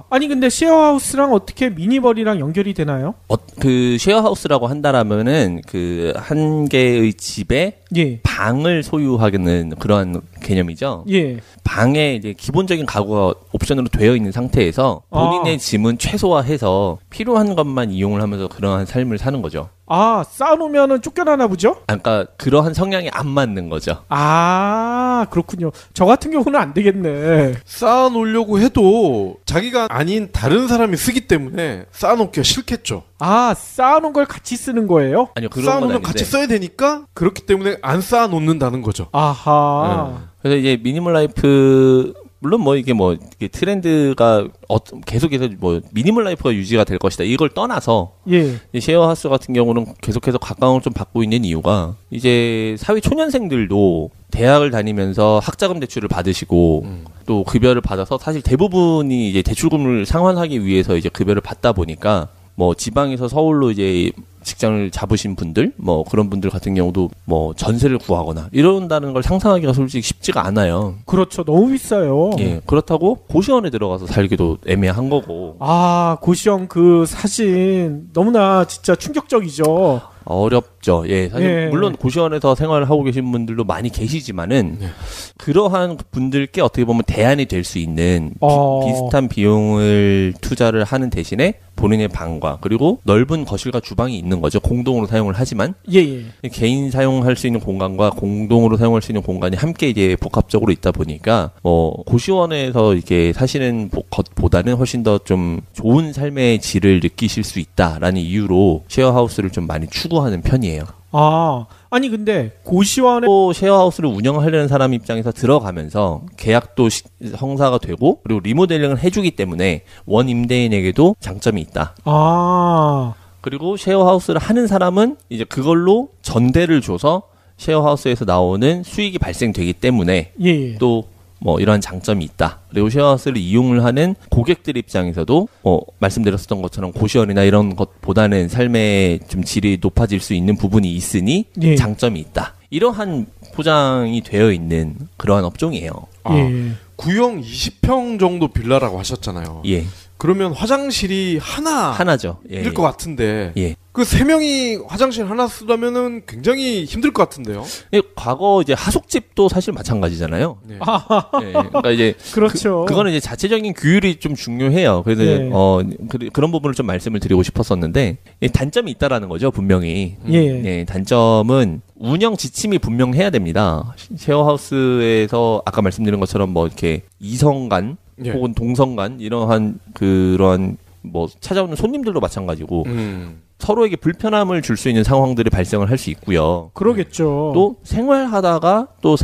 아니 근데 셰어하우스랑 어떻게 미니멀이랑 연결이 되나요? 그 셰어하우스라고 한다라면은 그 한 개의 집에 예. 방을 소유하는 그러한 개념이죠. 예. 방에 이제 기본적인 가구가 옵션으로 되어 있는 상태에서 본인의 짐은 최소화해서 필요한 것만 이용을 하면서 그러한 삶을 사는 거죠. 쌓아놓으면은 쫓겨나나 보죠? 그러니까 그러한 성향이 안 맞는 거죠. 그렇군요. 저 같은 경우는 안 되겠네. 쌓아놓으려고 해도 자기가 아닌 다른 사람이 쓰기 때문에 쌓아놓기가 싫겠죠. 쌓아놓은 걸 같이 쓰는 거예요? 아니요, 그런 건 쌓아놓으면 아닌데. 같이 써야 되니까 그렇기 때문에 안 쌓아놓는다는 거죠. 아하. 그래서 이제 미니멀 라이프 물론 뭐 이게 트렌드가 계속해서 뭐 미니멀 라이프가 유지가 될 것이다 이걸 떠나서 예. 셰어하우스 같은 경우는 계속해서 각광을 좀 받고 있는 이유가 이제 사회 초년생들도 대학을 다니면서 학자금 대출을 받으시고 또 급여를 받아서 사실 대부분이 이제 대출금을 상환하기 위해서 이제 급여를 받다 보니까 뭐 지방에서 서울로 이제 직장을 잡으신 분들 뭐 그런 분들 같은 경우도 뭐 전세를 구하거나 이런다는 걸 상상하기가 솔직히 쉽지가 않아요. 그렇죠. 너무 비싸요. 예, 그렇다고 고시원에 들어가서 살기도 애매한 거고. 고시원 그 사진 너무나 진짜 충격적이죠. 어렵죠. 예, 사실 예. 물론 고시원에서 생활을 하고 계신 분들도 많이 계시지만은 그러한 분들께 어떻게 보면 대안이 될 수 있는 비슷한 비용을 투자를 하는 대신에 본인의 방과 그리고 넓은 거실과 주방이 있는 거죠. 공동으로 사용을 하지만 예. 개인 사용할 수 있는 공간과 공동으로 사용할 수 있는 공간이 함께 이제 복합적으로 있다 보니까 고시원에서 이렇게 사시는 것보다는 훨씬 더 좀 좋은 삶의 질을 느끼실 수 있다라는 이유로 쉐어하우스를 좀 많이 추구하는 편이에요. 아니 근데 고시원에 또 쉐어하우스를 운영하려는 사람 입장에서 들어가면서 계약도 성사가 되고 그리고 리모델링을 해주기 때문에 원 임대인에게도 장점이 있다. 그리고 쉐어하우스를 하는 사람은 이제 그걸로 전대를 줘서 쉐어하우스에서 나오는 수익이 발생되기 때문에 또 뭐 이러한 장점이 있다. 그리고 쉐어하우스를 이용을 하는 고객들 입장에서도 말씀드렸었던 것처럼 고시원이나 이런 것보다는 삶의 좀 질이 높아질 수 있는 부분이 있으니 장점이 있다. 이러한 포장이 되어 있는 그러한 업종이에요. 구형 20평 정도 빌라라고 하셨잖아요. 예. 그러면 화장실이 하나죠. 일 것 같은데. 예. 그 3명이 화장실 하나 쓰려면은 굉장히 힘들 것 같은데요. 예, 과거 이제 하숙집도 사실 마찬가지잖아요. 예. 그러니까 이제 그렇죠. 그거는 이제 자체적인 규율이 좀 중요해요. 그래서 그런 부분을 좀 말씀을 드리고 싶었었는데 단점이 있다라는 거죠, 분명히. 단점은 운영 지침이 분명해야 됩니다. 쉐어하우스에서 아까 말씀드린 것처럼 뭐 이렇게 이성간 혹은 동성간 이러한 그러한 뭐 찾아오는 손님들도 마찬가지고 서로에게 불편함을 줄 수 있는 상황들이 발생을 할 수 있고요. 그러겠죠. 또 생활하다가 또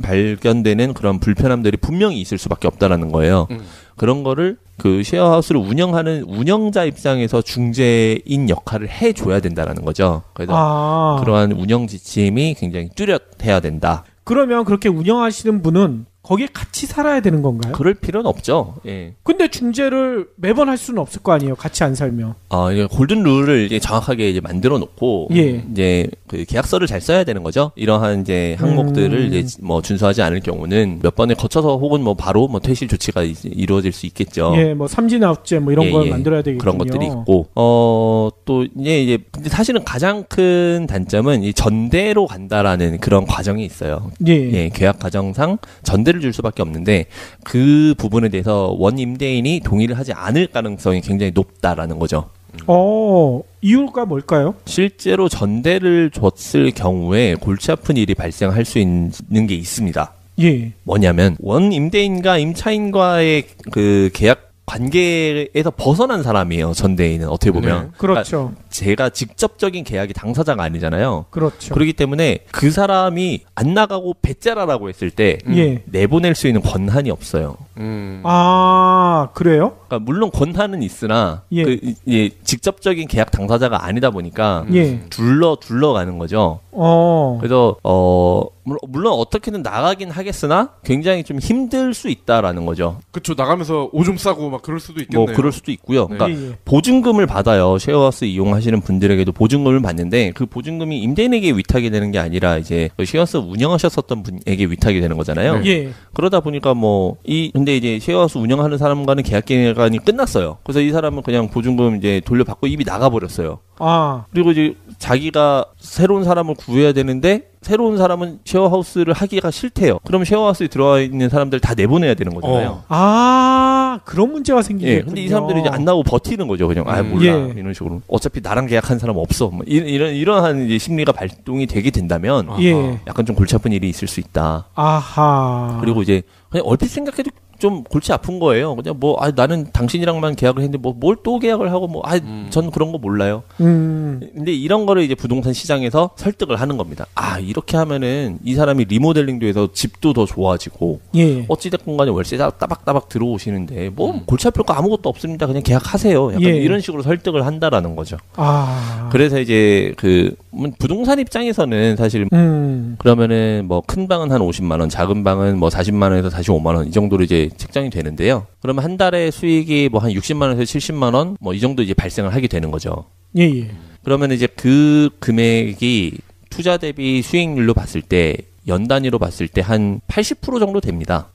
발견되는 그런 불편함들이 분명히 있을 수밖에 없다라는 거예요. 그런 거를 그 쉐어하우스를 운영하는 운영자 입장에서 중재인 역할을 해줘야 된다라는 거죠. 그래서 그러한 운영 지침이 굉장히 뚜렷해야 된다. 그러면 그렇게 운영하시는 분은 거기에 같이 살아야 되는 건가요? 그럴 필요는 없죠. 예. 근데 중재를 매번 할 수는 없을 거 아니에요. 같이 안 살면. 이제 골든 룰을 이제 정확하게 이제 만들어 놓고 이제 그 계약서를 잘 써야 되는 거죠. 이러한 이제 항목들을 이제 뭐 준수하지 않을 경우는 몇 번에 거쳐서 혹은 뭐 바로 뭐 퇴실 조치가 이루어질 수 있겠죠. 뭐 삼진아웃제 뭐 이런 걸 만들어야 되겠군요. 그런 것들이 있고 또 이제 근데 사실은 가장 큰 단점은 이 전대로 간다라는 그런 과정이 있어요. 계약 과정상 전대를 줄 수밖에 없는데 그 부분에 대해서 원 임대인이 동의를 하지 않을 가능성이 굉장히 높다라는 거죠. 이유가 뭘까요? 실제로 전대를 줬을 경우에 골치 아픈 일이 발생할 수 있는 게 있습니다. 뭐냐면 원 임대인과 임차인과의 그 계약 관계에서 벗어난 사람이에요. 전대인은 어떻게 보면. 그렇죠. 그러니까 제가 직접적인 계약의 당사자가 아니잖아요. 그렇죠. 그렇기 때문에 그 사람이 안 나가고 배째라라고 했을 때 내보낼 수 있는 권한이 없어요. 그래요? 그러니까 물론 권한은 있으나 직접적인 계약 당사자가 아니다 보니까 둘러가는 거죠. 그래서 물론 어떻게든 나가긴 하겠으나 굉장히 좀 힘들 수 있다라는 거죠. 그렇죠. 나가면서 오줌 싸고 막 그럴 수도 있겠네요. 뭐 그럴 수도 있고요. 그러니까 보증금을 받아요. 쉐어하우스 이용하시는 분들에게도 보증금을 받는데 그 보증금이 임대인에게 위탁이 되는 게 아니라 이제 쉐어하우스 운영하셨었던 분에게 위탁이 되는 거잖아요. 그러다 보니까 근데 이제 쉐어하우스 운영하는 사람과는 계약 기간이 끝났어요. 그래서 이 사람은 그냥 보증금 이제 돌려받고 이미 나가버렸어요. 그리고 이제 자기가 새로운 사람을 구해야 되는데 새로운 사람은 쉐어하우스를 하기가 싫대요. 그럼 쉐어하우스에 들어와 있는 사람들 다 내보내야 되는 거잖아요. 그런 문제가 생기겠군요. 근데 이 사람들이 이제 안 나오고 버티는 거죠. 그냥 몰라 이런 식으로. 어차피 나랑 계약한 사람 없어. 뭐 이러한 이제 심리가 발동이 되게 된다면 약간 좀 골치 아픈 일이 있을 수 있다. 그리고 이제 그냥 얼핏 생각해도 좀 골치 아픈 거예요. 그냥 나는 당신이랑만 계약을 했는데 뭘 또 계약을 하고 전 그런 거 몰라요. 근데 이런 거를 이제 부동산 시장에서 설득을 하는 겁니다. 이렇게 하면은 이 사람이 리모델링도 해서 집도 더 좋아지고 어찌됐건 간에 월세 따박따박 들어오시는데 골치 아플 거 아무것도 없습니다. 그냥 계약하세요. 약간 이런 식으로 설득을 한다라는 거죠. 그래서 이제 부동산 입장에서는 사실 그러면은 큰 방은 한 50만 원, 작은 방은 40만 원에서 45만 원 이 정도로 이제 책정이 되는데요. 그러면 한 달에 수익이 한 60만 원에서 70만 원 이 정도 이제 발생을 하게 되는 거죠. 그러면 이제 그 금액이 투자 대비 수익률로 봤을 때 연 단위로 봤을 때 한 80% 정도 됩니다.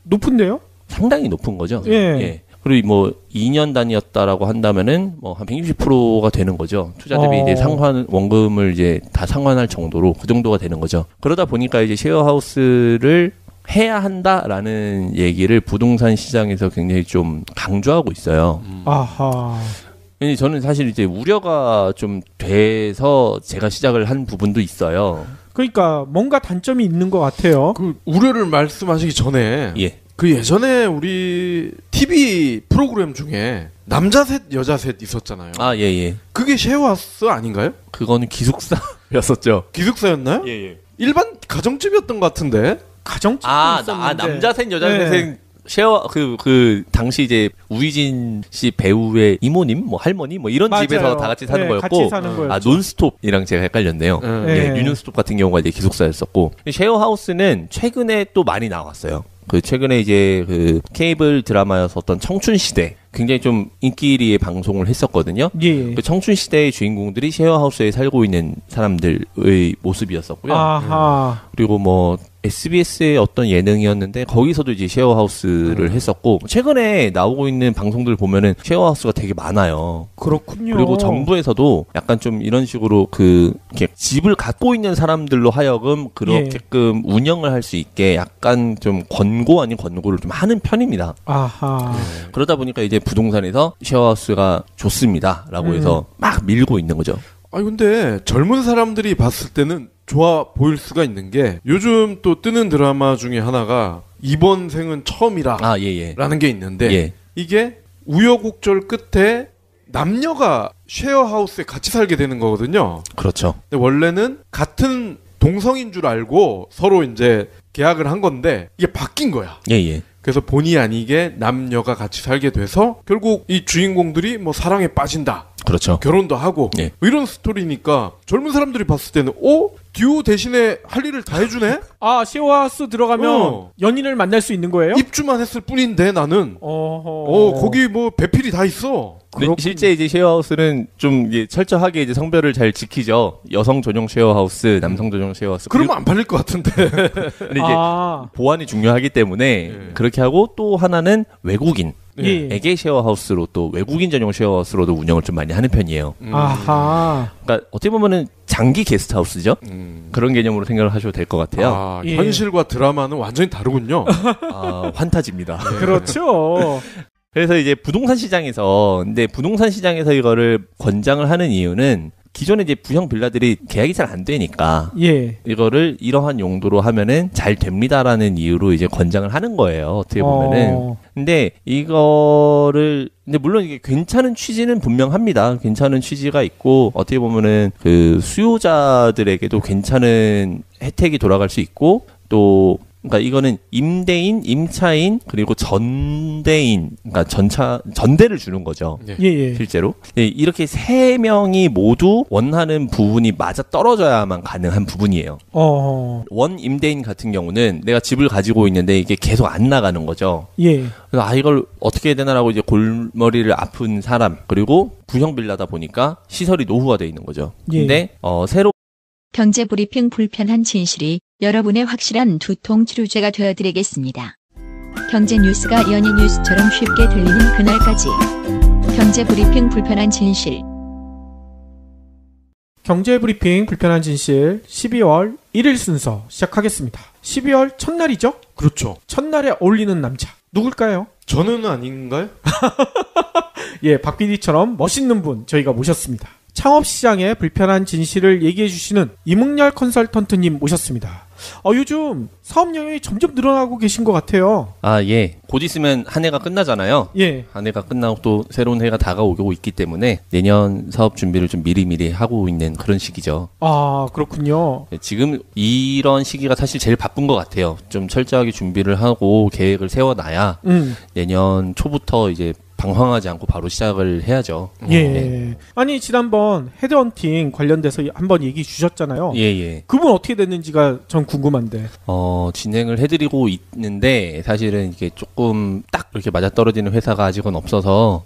높은데요? 상당히 높은 거죠. 그리고 뭐 2년 단위였다라고 한다면은 뭐 한 160%가 되는 거죠. 투자 대비 이제 원금을 이제 다 상환할 정도로 그 정도가 되는 거죠. 그러다 보니까 이제 쉐어하우스를 해야 한다라는 얘기를 부동산 시장에서 굉장히 좀 강조하고 있어요. 아하. 저는 사실 이제 우려가 좀 돼서 제가 시작을 한 부분도 있어요. 그러니까 뭔가 단점이 있는 것 같아요. 그 우려를 말씀하시기 전에 예. 그 예전에 우리 TV 프로그램 중에 남자 셋 여자 셋 있었잖아요. 아, 예. 그게 쉐어하우스 아닌가요? 그거는 기숙사였었죠. 기숙사였나요? 예. 일반 가정집이었던 것 같은데. 가정집도 있었는데. 남자 셋 여자 셋은 쉐어 그 당시 이제 우희진 씨 배우의 이모님 뭐 할머니 뭐 이런 맞아요. 집에서 다 같이 사는 거였고 같이 사는 거였죠. 논스톱이랑 제가 헷갈렸네요. 뉴논스톱 같은 경우가 이제 기숙사였었고 쉐어하우스는 최근에 또 많이 나왔어요. 그 최근에 이제 그 케이블 드라마였었던 청춘시대 굉장히 좀 인기리에 방송을 했었거든요. 예. 그 청춘시대의 주인공들이 쉐어하우스에 살고 있는 사람들의 모습이었었고요. 아하. 그리고 뭐 SBS의 어떤 예능이었는데 거기서도 이제 쉐어하우스를 했었고 최근에 나오고 있는 방송들 보면은 쉐어하우스가 되게 많아요. 그렇군요. 그리고 정부에서도 약간 좀 이런 식으로 그 이렇게 집을 갖고 있는 사람들로 하여금 그렇게끔 운영을 할 수 있게 약간 좀 권고 아닌 권고를 좀 하는 편입니다. 아하. 그러다 보니까 이제 부동산에서 쉐어하우스가 좋습니다라고 해서 막 밀고 있는 거죠. 아니 근데 젊은 사람들이 봤을 때는 좋아 보일 수가 있는 게 요즘 또 뜨는 드라마 중에 하나가 이번 생은 처음이라 라는 게 있는데 이게 우여곡절 끝에 남녀가 쉐어하우스에 같이 살게 되는 거거든요. 그렇죠. 근데 원래는 같은 동성인 줄 알고 서로 이제 계약을 한 건데 이게 바뀐 거야. 그래서 본의 아니게 남녀가 같이 살게 돼서 결국 이 주인공들이 뭐 사랑에 빠진다. 그렇죠. 결혼도 하고 뭐 이런 스토리니까 젊은 사람들이 봤을 때는 듀오 대신에 할 일을 다 해주네? 아, 쉐어하우스 들어가면 연인을 만날 수 있는 거예요? 입주만 했을 뿐인데 나는 거기 뭐 배필이 다 있어. 실제 이제 쉐어하우스는 좀 이제 철저하게 이제 성별을 잘 지키죠. 여성 전용 쉐어하우스, 남성 전용 쉐어하우스. 그러면 안 팔릴 것 같은데. 근데 이제 보안이 중요하기 때문에 그렇게 하고 또 하나는 외국인. 에게 쉐어하우스로 또 외국인 전용 쉐어하우스로도 운영을 좀 많이 하는 편이에요. 아하. 그러니까 어떻게 보면은 장기 게스트하우스죠. 그런 개념으로 생각을 하셔도 될 것 같아요. 현실과 드라마는 완전히 다르군요. 환타지입니다. 그렇죠. 그래서 이제 부동산 시장에서 이거를 권장을 하는 이유는 기존에 이제 부형 빌라들이 계약이 잘 안 되니까 이거를 이러한 용도로 하면은 잘 됩니다라는 이유로 이제 권장을 하는 거예요. 어떻게 보면은. 근데 물론 이게 괜찮은 취지는 분명합니다. 괜찮은 취지가 있고 어떻게 보면은 그 수요자들에게도 괜찮은 혜택이 돌아갈 수 있고 또 그러니까 이거는 임대인, 임차인, 그리고 전대인, 그러니까 전대를 주는 거죠. 실제로. 이렇게 세 명이 모두 원하는 부분이 맞아 떨어져야만 가능한 부분이에요. 원 임대인 같은 경우는 내가 집을 가지고 있는데 이게 계속 안 나가는 거죠. 그래서 이걸 어떻게 해야 되나라고 이제 골머리를 아픈 사람, 그리고 부형 빌라다 보니까 시설이 노후화되어 있는 거죠. 근데 새로 경제브리핑 불편한 진실이 여러분의 확실한 두통 치료제가 되어드리겠습니다. 경제 뉴스가 연예 뉴스처럼 쉽게 들리는 그날까지. 경제브리핑 불편한 진실. 경제브리핑 불편한 진실 12월 1일 순서 시작하겠습니다. 12월 첫날이죠? 그렇죠. 첫날에 어울리는 남자. 누굴까요? 저는 아닌가요? 박 PD처럼 멋있는 분 저희가 모셨습니다. 창업시장의 불편한 진실을 얘기해주시는 이묵렬 컨설턴트님 모셨습니다. 요즘 사업 영역이 점점 늘어나고 계신 것 같아요. 곧 있으면 한 해가 끝나잖아요. 한 해가 끝나고 또 새로운 해가 다가오고 있기 때문에 내년 사업 준비를 좀 미리미리 하고 있는 그런 시기죠. 그렇군요. 지금 이런 시기가 사실 제일 바쁜 것 같아요. 좀 철저하게 준비를 하고 계획을 세워놔야 내년 초부터 이제 방황하지 않고 바로 시작을 해야죠. 아니 지난번 헤드헌팅 관련돼서 한번 얘기 주셨잖아요. 그분 어떻게 됐는지가 전 궁금한데. 진행을 해드리고 있는데 사실은 이게 조금 딱 이렇게 맞아떨어지는 회사가 아직은 없어서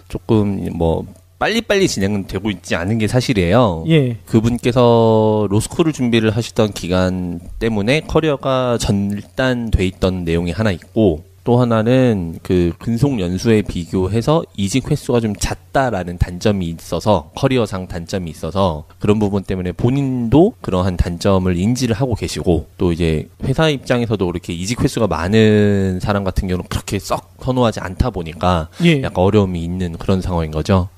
조금 뭐 빨리빨리 진행은 되고 있지 않은 게 사실이에요. 그분께서 로스쿨을 준비를 하시던 기간 때문에 커리어가 전일단 돼 있던 내용이 하나 있고 또 하나는 그 근속 연수에 비교해서 이직 횟수가 좀 잦다라는 단점이 있어서 커리어상 단점이 있어서 그런 부분 때문에 본인도 그러한 단점을 인지를 하고 계시고 또 이제 회사 입장에서도 그렇게 이직 횟수가 많은 사람 같은 경우는 그렇게 썩 선호하지 않다 보니까 예. 약간 어려움이 있는 그런 상황인 거죠.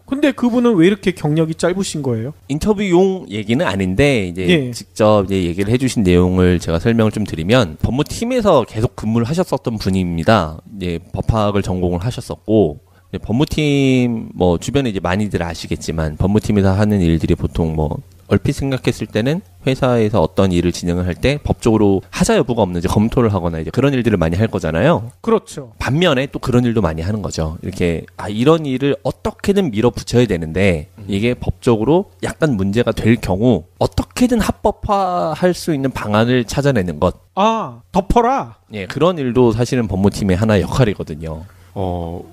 근데 그분은 왜 이렇게 경력이 짧으신 거예요? 인터뷰용 얘기는 아닌데 이제 예. 직접 이제 얘기를 해주신 내용을 제가 설명을 좀 드리면 법무팀에서 계속 근무를 하셨었던 분입니다. 이제 법학을 전공을 하셨었고 법무팀 뭐 주변에 이제 많이들 아시겠지만 법무팀에서 하는 일들이 보통 뭐 얼핏 생각했을 때는 회사에서 어떤 일을 진행을 할 때 법적으로 하자 여부가 없는지 검토를 하거나 이제 그런 일들을 많이 할 거잖아요. 그렇죠. 반면에 또 그런 일도 많이 하는 거죠. 이렇게 이런 일을 어떻게든 밀어붙여야 되는데 이게 법적으로 약간 문제가 될 경우 어떻게든 합법화할 수 있는 방안을 찾아내는 것. 덮어라. 예, 그런 일도 사실은 법무팀의 하나의 역할이거든요.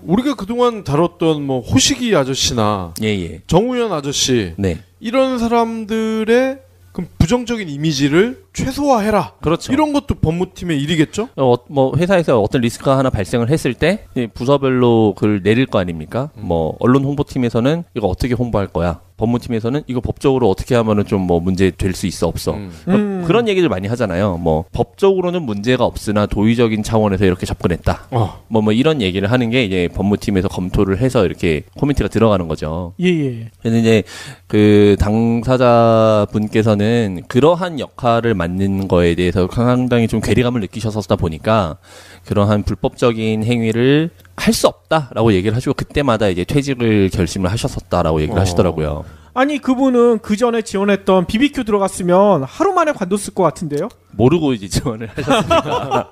우리가 그동안 다뤘던 뭐 호식이 아저씨나 예. 정우현 아저씨 네. 이런 사람들의 그럼 부정적인 이미지를 최소화해라. 그렇죠. 이런 것도 법무팀의 일이겠죠? 뭐 회사에서 어떤 리스크가 하나 발생을 했을 때 부서별로 그걸 내릴 거 아닙니까? 뭐 언론 홍보팀에서는 이거 어떻게 홍보할 거야? 법무팀에서는 이거 법적으로 어떻게 하면은 좀 뭐 문제 될 수 있어 없어. 그런 얘기를 많이 하잖아요. 뭐 법적으로는 문제가 없으나 도의적인 차원에서 이렇게 접근했다. 뭐 이런 얘기를 하는 게 이제 법무팀에서 검토를 해서 이렇게 코멘트가 들어가는 거죠. 예. 그래서 이제 그 당사자 분께서는 그러한 역할을 맡는 거에 대해서 상당히 좀 괴리감을 느끼셨었다 보니까 그러한 불법적인 행위를 할 수 없다라고 얘기를 하시고 그때마다 이제 퇴직을 결심을 하셨었다라고 얘기를 하시더라고요. 아니 그분은 그 전에 지원했던 BBQ 들어갔으면 하루 만에 관뒀을 것 같은데요? 모르고 이제 지원을 하셨습니다.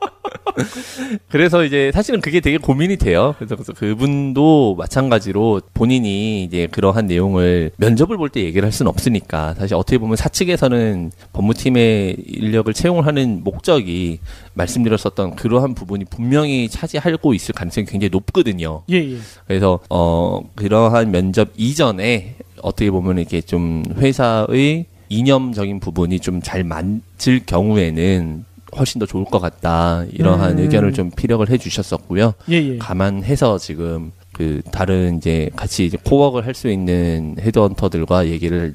그래서 이제 사실은 그게 되게 고민이 돼요. 그래서 그분도 마찬가지로 본인이 이제 그러한 내용을 면접을 볼 때 얘기를 할 수는 없으니까 사실 어떻게 보면 사측에서는 법무팀의 인력을 채용을 하는 목적이 말씀드렸었던 그러한 부분이 분명히 차지하고 있을 가능성이 굉장히 높거든요. 예. 그래서 그러한 면접 이전에 어떻게 보면 이렇게 좀 회사의 이념적인 부분이 좀 잘 맞을 경우에는 훨씬 더 좋을 것 같다. 이러한 의견을 좀 피력을 해 주셨었고요. 예. 감안해서 지금 그 다른 이제 같이 이제 코워크를 할 수 있는 헤드헌터들과 얘기를